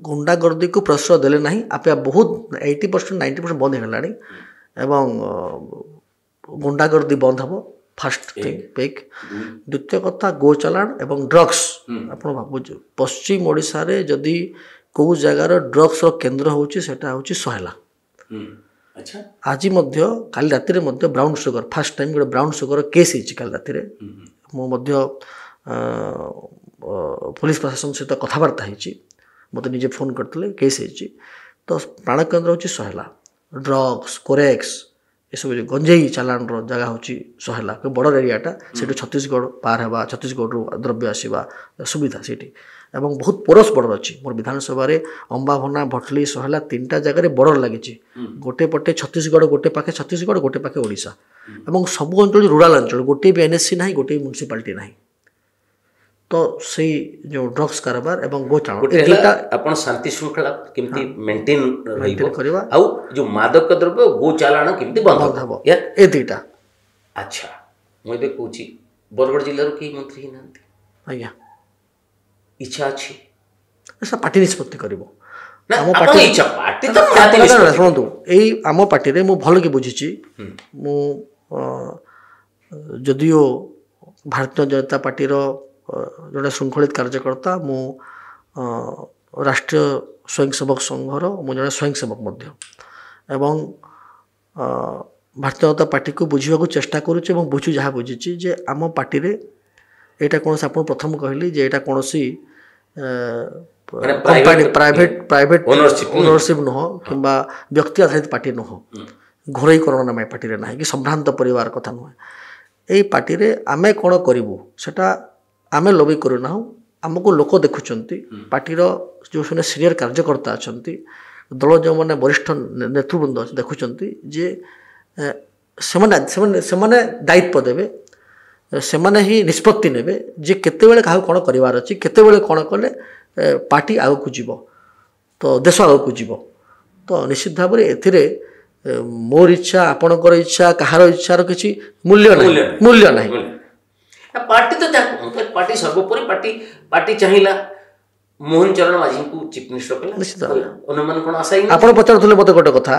गुंडागर्दी को प्रश्रय देले नहीं आपे बहुत 80% 90% बंद हो गलानी एवं गुंडागर्दी बंद हम फास्ट थिंग पेक द्वितीय कथा गो चलाण एवं ड्रग्स आप भावु पश्चिम ओडिशा रे जदि कौ जगार ड्रग्स केन्द्र होची सेटा होची सोहेला अच्छा आज काली राति ब्राउन सुगर फास्ट टाइम गोटे ब्राउन सुगर केस होती काली राति मु पुलिस प्रशासन सहित कथबार्ता होती मत निजे फोन करते केस होती तो प्राण केन्द्र होची सोहेला ड्रग्स कोरेक्स ये सब गंजेई चालाण जगह होची सोहेला बड़ एरियाटा से छत्तीसगढ़ पार हेबा छत्तीसगढ़ द्रव्य आसवा सुविधा से एवं बहुत पोरस बॉर्डर अच्छी मोर विधानसभा अंबाभना भटली सोहेला 3टा जगह बॉर्डर लगी गोटे पटे छत्तीसगढ़ गोटे पाखे छत्तीसगढ़ गोटे पाखे ओडिशा एवं सब अंचल रूराल अंचल गोटे भी एनएससी ना गोटे म्युनिसिपालिटी ना तो से जो ड्रग्स कारोबार एवं गोचाण आपण शांति श्रृंखला केमती मेंटेन करबा आउ जो मादक द्रव्य गो चालाण केमती बंद हो ए दुईटा अच्छा मु एबे कहूची बरगढ़ जिल्ला रो की मंत्री नांती आज्ञा इच्छा अच्छी ऐसा पार्टी निष्पत्ति करिवो आम पार्टी इच्छा पार्टी तो शुणु यही आम पार्टी रे मु भल के बुझी मु जदियो भारतीय जनता पार्टी रो जोड़े श्रृंखलित कार्यकर्ता मु राष्ट्रीय स्वयंसेवक संघर मु जड़े स्वयंसेवक एवं भारतीय जनता पार्टी को बुझा चेष्टा करुचे बुझू जहाँ बुझी जे आम पार्टी रे यहाँ कौन आप प्रथम कहली जे यहाँ कौन प्राइवेट ओनरशिप नुह कि व्यक्ति आधारित पार्टी नुह घोरईकरण नाम पार्टी ना कि संभ्रांत परिवार कथा नुहे यही पार्टी रे आमे कौन करूँ सेटा आमे लबी करूना आमको लोक देखुंट पार्टीर जो सीनियर कार्यकर्ता अच्छा दल जो मैंने वरिष्ठ नेतृवृंद देखुंट जे से दायित्व देवे से ही निष्पत्ति नेबे जे केतेबेले काहू कौन करिवार अछि केतेबेले कौन कले पार्टी आगकू जीव तो देश आगकू जीव तो निश्चित भाव में एथिरे मोर इच्छा आपणकर इच्छा कहार इच्छार किसी मूल्य नहीं पार्टी तो पार्टी सर्वोपरि पार्टी चाहिला मोहन चरण माझी को चीफ मिनिस्टर कला निश्चित अनुमान कोन आशा ही आपण पचारथले मते गोटे कथा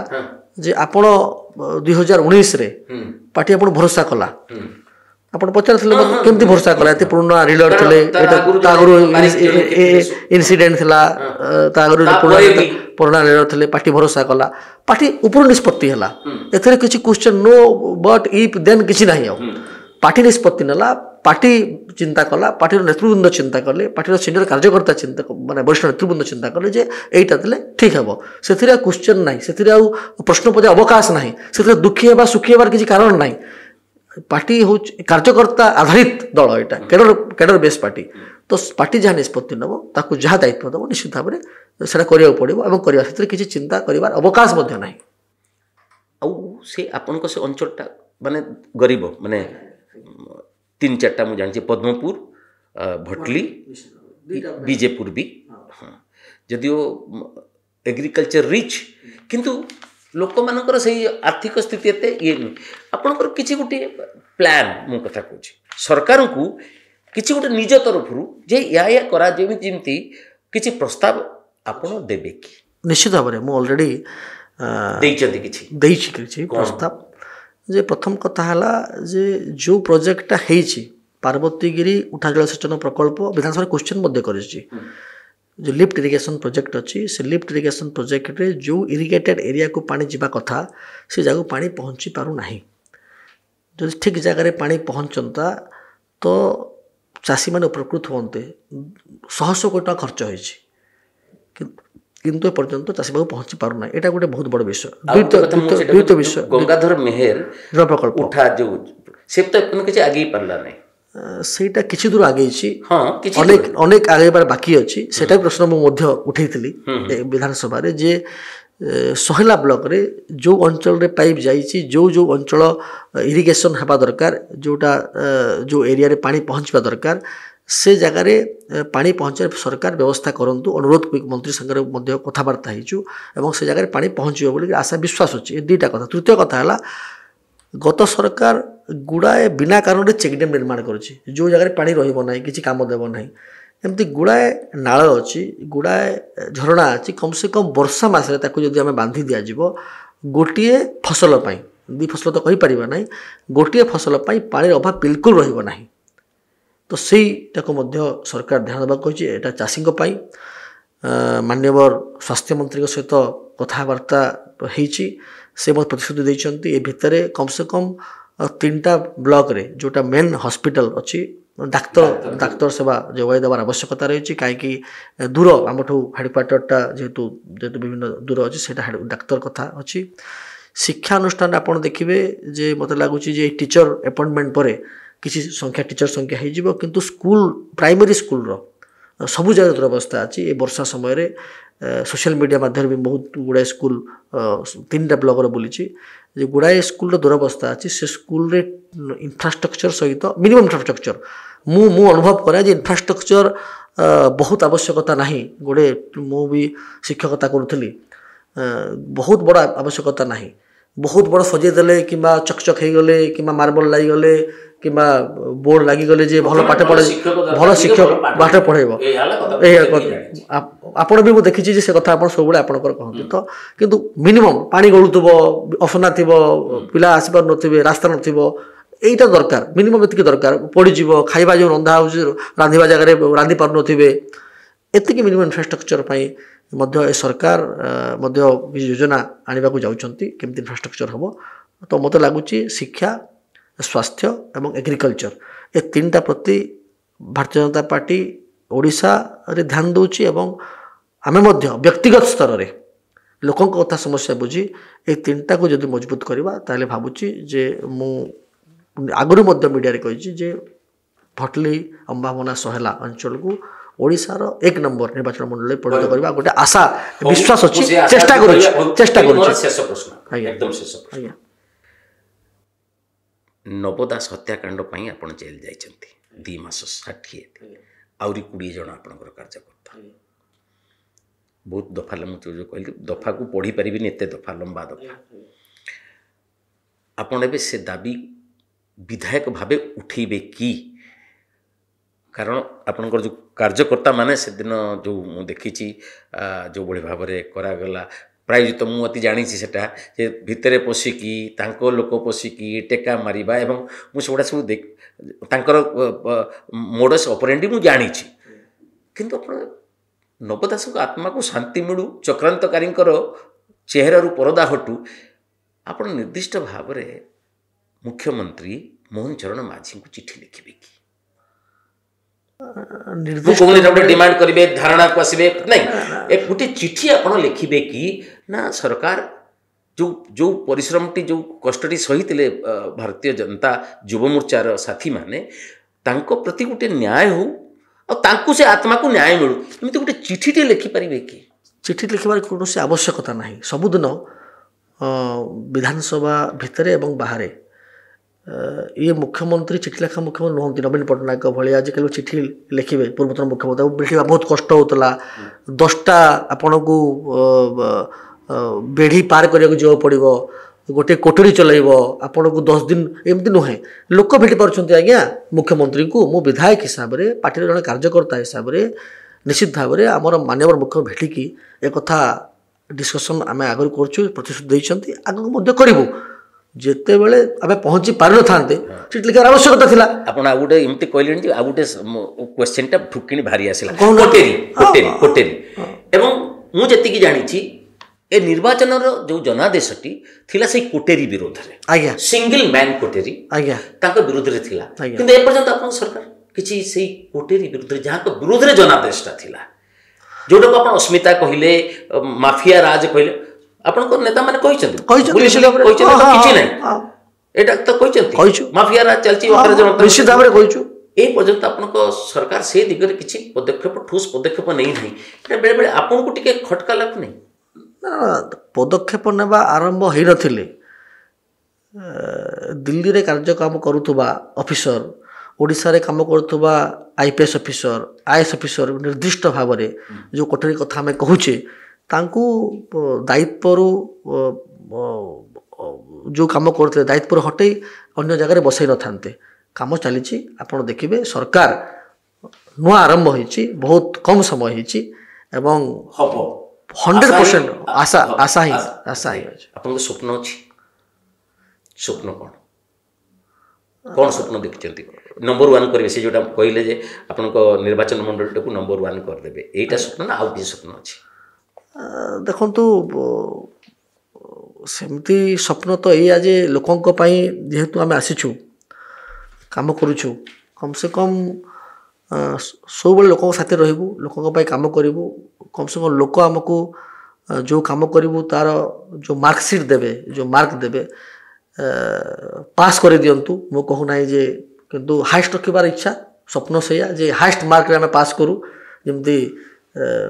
जे आपण 2019 रे पार्टी आपण भरोसा कला आपण पचारथले केमती भरोसा कला एते पुराना लीडर थिले एटा तागुरु इंसिडेंट थिला तागुरु पुराना लीडर थिले पार्टी भरोसा कला पार्टी ऊपर निष्पत्ति हला एथरे किछि question no but if then किछि नाही पार्टी निष्पत्ति नेला पार्टी चिंता कला पार्टीर नेतृवृंद चिंता कले पार्टीर सीनियर कार्यकर्ता चिंता माने वरिष्ठ नेतृवृंद चिंता कले जे एटा देले ठीक हेबो सेथिरे क्वेश्चन नाही सेथिरे प्रश्न पचे अवकाश नाही सेथिरे दुखी हेबा सुखी हेबार किछि कारण नाही पार्टी हो कार्यकर्ता आधारित दल एटा कैडर बेस पार्टी तो पार्टी जहाँ निष्पत्ति नब ताकू जहाँ दायित्व दब निश्चित भाव में सेटा करिया पड़िबो एवं करिया सेथिरे किछि चिंता करिवार अवकाश मध्य नाही आउ से आपनको से अंचलटा माने गरीब माने 3-4टा मुझे जानी पद्मपुर भटली बीजेपुर भी हाँ जदियो एग्रीकल्चर रिच किंतु लोक मानकर से आर्थिक स्थिति एते ये नहीं आपनकर किछि गोटे प्लान मु कथा कहूँ सरकार को किछि गोटे निज तरफ जे या करा जेमती किछि प्रस्ताव आपण देबे कि निश्चित भाव में मु ऑलरेडी देइछि प्रस्ताव जे प्रथम कथा है जे जो प्रोजेक्टा है पार्वतीगिरी उठा जलसेचन प्रकल्प विधानसभा क्वेश्चन जो लिफ्ट इरिगेशन प्रोजेक्ट अच्छी से लिफ्ट इरिगेशन प्रोजेक्ट रे जो इरिगेटेड एरिया को पानी जावा कथा से जगह पानी पहुँची पारु नहीं जो ठीक जगह पानी पहुँचता तो चाषी मैंने उपकृत होते 100 कोटी टका खर्च होती किंतु पर्यंत चाषी बाबू पहुँची पारना यहाँ गोटे बहुत बड़ विषय द्वितीय विषय गंगाधर मेहर जल प्रकल्प उठा जो से तो किसी आगे पारा ना सेटा किछि दूर आगे हाँ अनेक आगे बाकी अच्छी सेटा प्रश्न मुझे उठे विधानसभा जे सोहेला ब्लॉक रे जो अंचल रे पाइप जाइए जो अंचल इरिगेशन हवा दरकार जोटा जो एरिया रे पानी पहुँचवा दरकार से जगार पानी पहुँचे सरकार व्यवस्था करंतु अनुरोध मंत्री संगे कथबार्ता हो से जगह पानी पहुँचो बोली आशा विश्वास अच्छी ये दुईटा कथा तृतीय कथा है गत सरकार गुड़ाए बिना कारण चेकडेम निर्माण करुच्ची जो जगह पानी रही कि काम देव ना एमती गुड़ाए नाल अच्छी गुड़ाए झरणा अच्छी कम से कम वर्षा मसरे ताकू जदि आम बांधि दिज्व गोटे फसल दी फसल तो कहीपर ना गोटे फसल पानी अभाव बिल्कुल रहा तो सहीटा सरकार ध्यान देवा कही यहाँ चाषी मान्यवर स्वास्थ्य मंत्री सहित कथबार्ता से मत प्रतिश्रुति देते भितर कम से कम 3टा ब्लॉक रे जोटा मेन हॉस्पिटल अच्छी डाक्तर सेवा जोगाई देवार आवश्यकता रही कहीं दूर आमठू हेडक्वार्टरटा जेहेतु विभिन्न दूर अच्छी से डाक्तर कथा अच्छी शिक्षा अनुष्ठान आप देखिए जे मत लगुच टीचर अपॉइंटमेंट पर किसी संख्या टीचर संख्या हो किंतु स्कूल प्राइमरी स्कूल सबु जगह दुरावस्था अच्छी ये वर्षा समय सोशल मीडिया माध्यम भी बहुत गुड़ाए स्कूल 3टा ब्लॉक बुली गुड़ाए स्कूल दुरावस्था अच्छी से स्कूल रे इंफ्रास्ट्रक्चर सहित मिनिमम इंफ्रास्ट्रक्चर मु अनुभव करे जे इंफ्रास्ट्रक्चर बहुत आवश्यकता नहीं गोटे मु भी शिक्षकता करूली बहुत बड़ा आवश्यकता नहीं बहुत बड़ सजेदेले कि चकचक हो गले कि मार्बल लगिगले कि बोर्ड लगिगले जे भल पाठ पढ़े भल शिक्षक पाठ पढ़ेब आपण भी देखी से कथा सब आपंकर कहते तो किंतु मिनिमम पानी गलुव असना थी पिला आसपार नथिबे रास्ता नथिबो एटा दरकार मिनिमम एतिक दरकार पड़ीज खाइबा जो रंधा हो रांधिबा जगह रांधि पार नथिबे एतिक मिनिमम इंफ्रास्ट्रक्चर मध्य सरकार मध्य योजना आने को जाउछंती केमती इंफ्रास्ट्रक्चर हम तो मत लगुच शिक्षा स्वास्थ्य एवं एग्रीकल्चर ए 3टा प्रति भारतीय जनता पार्टी ओडिशा रे ध्यान दूची एवं आमे मध्य व्यक्तिगत स्तर रे लोकों कथा समस्या बुझी ए 3टा को जदि मजबूत करवा ताले भाबुची जे मु आगुरी मध्य मीडिया रे कहिची जे भटली अंबामोना सहेला अंचल को ओडिशार 1 नंबर निर्वाचन मंडल परिणत करवा गोटे आशा विश्वास अच्छी चेष्टा करूँ शेष प्रश्न एकदम शेष प्रश्न नव दास हत्याकांड आपण जेल जाइछंती 2 मास 60 आउरी 20 जन आपणकर कार्यकर्ता बहुत दफा मुझे जो कहली दफा को पढ़ी पारिबिनी एते दफा लंबा दफा आपण एबे से दाबी विधायक भावे उठेबे कि कारण आपणकर जो कार्यकर्ता माने से दिन जो मु देखी जो बड़ी भाव में करागला प्राय तो मुझे जानी सेटा जे भितरे पशिकी तांको लोक पशिकी टेका मारिबा एवं मु सेगुड़ा सब देख तांकर मोडस ऑपरेंडी मु जानी किंतु आपण नवदास आत्मा को शांति मिलू चक्रांतकारी चेहरा परदा हटू आपण निर्दिष्ट भाव में मुख्यमंत्री मोहन चरण माझी को चिठी लिखिबे कि डिमांड करेंगे धारणा को आसबे नहीं एक गोटे चिठी आप लिखिबे कि ना सरकार जो जो परिश्रमटी जो कष्टटी सही भारतीय जनता युव मोर्चार साथी माने तांको प्रति गोटे न्याय हो और तांको से आत्मा को न्याय मिलू एमती गोटे चिठीटे लिखिपारे कि चिठी लिखबार कौन आवश्यकता ना सबुदिन विधानसभा भितर एवं बाहर ये मुख्यमंत्री चिठी लेखा मुख्यमंत्री नुहति नवीन पट्टनायक भाई आजिकल चिठी लिखे पूर्वतन मुख्यमंत्री लिखा बहुत कष्ट होता 10टा आपण को बेढ़ी पार करने को पड़ो गोटे कोठरी चलैब आपण को 10 दिन एमती नुहे लोक भेटी पार्टी आज्ञा मुख्यमंत्री को मु विधायक हिसाब से पार्टी जन कार्यकर्ता हिसाब से निश्चित भाव में आमर मान्यवर मुख्य भेटिकी एक कथा डिस्कसन आम आगे कर प्रतिश्रुति देते आगे करूँ जिते बड़े आम पहुँची पारि न था चिठी लिखार आवश्यकता थिला आपण आ गोटे एमती कहलेनी जे आ गोटे क्वेश्चनटा ठुकिनी भारी आसिला कोटेरी कोटेरी कोटेरी एवं मु जति की जानी छी ए निर्वाचन जो जनादेशटी थिला से कोटेरी विरोध रे आज्ञा सिंगल मैन कोटेरी आज्ञा ताको विरोध रे थिला किंतु ए पर्यंत आपण सरकार किछि सेही कोटेरी विरोध रे जहाँ को विरोध रे जनादेशटा थिला जोटा को आपण अस्मिता कहिले माफिया राज कहिले आपण को नेता माने किछि नै एटा तो कहिचंती माफिया राज चलची ओकरे जनता निश्चित भाव में कहिछु ए पर्यंत आपण को सरकार से दिगरे किछि पदक्षेप ठोस पदक्षेप नै नै एटा बेले बेले आपण को टिके खटका लागु नै पदक्षेप नेबा आरंभ होई नथिले दिल्ली रे कार्यक्रम करूथबा ऑफिसर ओडिशा रे काम करूथबा आईपीएस ऑफिसर आईएएस ऑफिसर निर्दिष्ट भाव में जो कोठरी कथा में कहूचे तांकू दायित्व जो काम करते दायित्व हटई अन्य जगह बसई न था काम चली आपड़ देखिए सरकार ନୂଆ ଆରମ୍ଭ ହେଇଛି, ବହୁତ କମ୍ ସମୟ ହେଇଛି ଏବଂ ହବ 100% ଆଶା ହିଁ ଅଛି। ଆପଣଙ୍କ ସ୍ୱପ୍ନ ଅଛି? ସ୍ୱପ୍ନ କ'ଣ କ'ଣ ସ୍ୱପ୍ନ ଦେଖିଛନ୍ତି? ନମ୍ବର 1 କରିବେ, ସେ ଯେଉଁଟା କହିଲେ ଯେ ଆପଣଙ୍କ ନିର୍ବାଚନ ମଣ୍ଡଳୀଟାକୁ ନମ୍ବର 1 କରିଦେବେ, ଏଇଟା ସ୍ୱପ୍ନ ନା ଆଉ କିଛି ସ୍ୱପ୍ନ ଅଛି? ଦେଖନ୍ତୁ, ସେମିତି ସ୍ୱପ୍ନ ତ ଏଇଆ ଯେ ଲୋକଙ୍କ ପାଇଁ ଯେହେତୁ ଆମେ ଆସିଛୁ, କାମ କରୁଛୁ, କମ୍ ସେ କମ୍ ସବୁବେଳେ ଲୋକଙ୍କ ସାଥିରେ ରହିବୁ, ଲୋକଙ୍କ ପାଇଁ କାମ କରିବୁ। କମ୍ ସେ କମ୍ ଲୋକ ଆମକୁ ଯେଉଁ କାମ କରିବୁ ତାର ଯେଉଁ ମାର୍କସିଟ୍ ଦେବେ, ଯେଉଁ ମାର୍କ ଦେବେ, ପାସ୍ କରିଦିଅନ୍ତୁ ମୁଁ କହୁନାହିଁ ଯେ, କିନ୍ତୁ ହାଏଷ୍ଟ ରଖିବାର ଇଚ୍ଛା, ସ୍ୱପ୍ନ ସେଇଆ ଯେ ହାଏଷ୍ଟ ମାର୍କରେ ଆମେ ପାସ୍ କରୁ। ଯେମିତି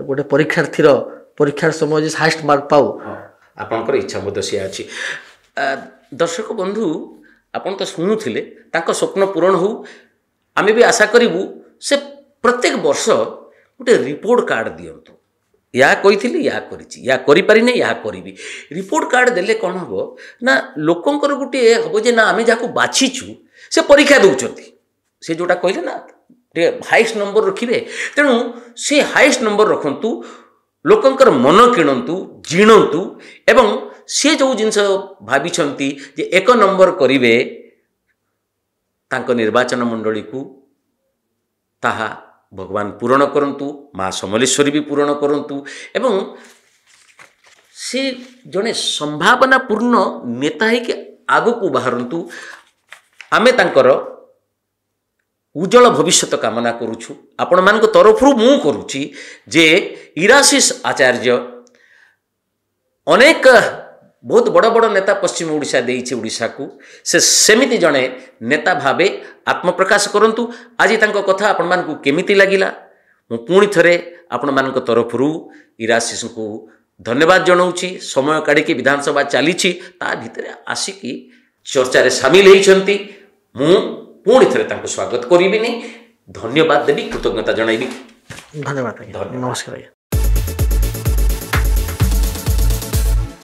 ଗୋଟେ ପରୀକ୍ଷାର୍ଥୀର ପରୀକ୍ଷାର ସମୟ ଯେ ହାଏଷ୍ଟ ମାର୍କ ପାଉ, ଆପଣଙ୍କର ଇଚ୍ଛା ମଧ୍ୟ ସେଇଆ ଅଛି। ଦର୍ଶକ ବନ୍ଧୁ, ଆପଣ ତ ଶୁଣୁଥିଲେ, ତାଙ୍କ ସ୍ୱପ୍ନ ପୂରଣ ହେଉ, ଆମେ ବି ଆଶା କରିବୁ ସେ ପ୍ରତ୍ୟେକ ବର୍ଷ ଗୋଟେ ରିପୋର୍ଟ କାର୍ଡ଼ ଦିଅନ୍ତୁ। ୟା କହିଥିଲି, ୟା କରିଛି, ୟା କରିପାରିନି, ୟା କରିବି। ରିପୋର୍ଟ କାର୍ଡ଼ ଦେଲେ କ'ଣ ହେବ ନା, ଲୋକଙ୍କର ଗୋଟିଏ ହେବ ଯେ ନା ଆମେ ଯାହାକୁ ବାଛିଛୁ ସେ ପରୀକ୍ଷା ଦେଉଛନ୍ତି, ସେ ଯେଉଁଟା କହିଲେ ନା ଟିକେ ହାଇଏଷ୍ଟ ନମ୍ବର ରଖିବେ। ତେଣୁ ସେ ହାଇଏଷ୍ଟ ନମ୍ବର ରଖନ୍ତୁ, ଲୋକଙ୍କର ମନ କିଣନ୍ତୁ, ଜିଣନ୍ତୁ ଏବଂ ସେ ଯେଉଁ ଜିନିଷ ଭାବିଛନ୍ତି ଯେ 1 ନମ୍ବର କରିବେ ତାଙ୍କ ନିର୍ବାଚନ ମଣ୍ଡଳୀକୁ, ତାହା ଭଗବାନ ପୂରଣ କରନ୍ତୁ, ମା ସମଲେଶ୍ୱରୀ ବି ପୂରଣ କରନ୍ତୁ ଏବଂ ସେ ଜଣେ ସମ୍ଭାବନାପୂର୍ଣ୍ଣ ନେତା ହେଇକି ଆଗକୁ ବାହାରନ୍ତୁ। ଆମେ ତାଙ୍କର ଉଜ୍ଜଳ ଭବିଷ୍ୟତ କାମନା କରୁଛୁ। ଆପଣମାନଙ୍କ ତରଫରୁ ମୁଁ କରୁଛି ଯେ ଇରାଶିଷ ଆଚାର୍ଯ୍ୟ ଅନେକ ବହୁତ ବଡ଼ ବଡ଼ ନେତା ପଶ୍ଚିମ ଓଡ଼ିଶା ଦେଇଛି ଓଡ଼ିଶାକୁ, ସେ ସେମିତି ଜଣେ ନେତା ଭାବେ ଆତ୍ମପ୍ରକାଶ କରନ୍ତୁ। ଆଜି ତାଙ୍କ କଥା ଆପଣମାନଙ୍କୁ କେମିତି ଲାଗିଲା, ମୁଁ ପୁଣି ଥରେ ଆପଣମାନଙ୍କ ତରଫରୁ ଇରାଶିଷଙ୍କୁ ଧନ୍ୟବାଦ ଜଣାଉଛି। ସମୟ କାଢ଼ିକି ବିଧାନସଭା ଚାଲିଛି, ତା ଭିତରେ ଆସିକି ଚର୍ଚ୍ଚାରେ ସାମିଲ ହେଇଛନ୍ତି। ମୁଁ ପୁଣି ଥରେ ତାଙ୍କୁ ସ୍ୱାଗତ କରିବିନି, ଧନ୍ୟବାଦ ଦେବି, କୃତଜ୍ଞତା ଜଣାଇବି। ଧନ୍ୟବାଦ ଆଜ୍ଞା, ନମସ୍କାର ଆଜ୍ଞା।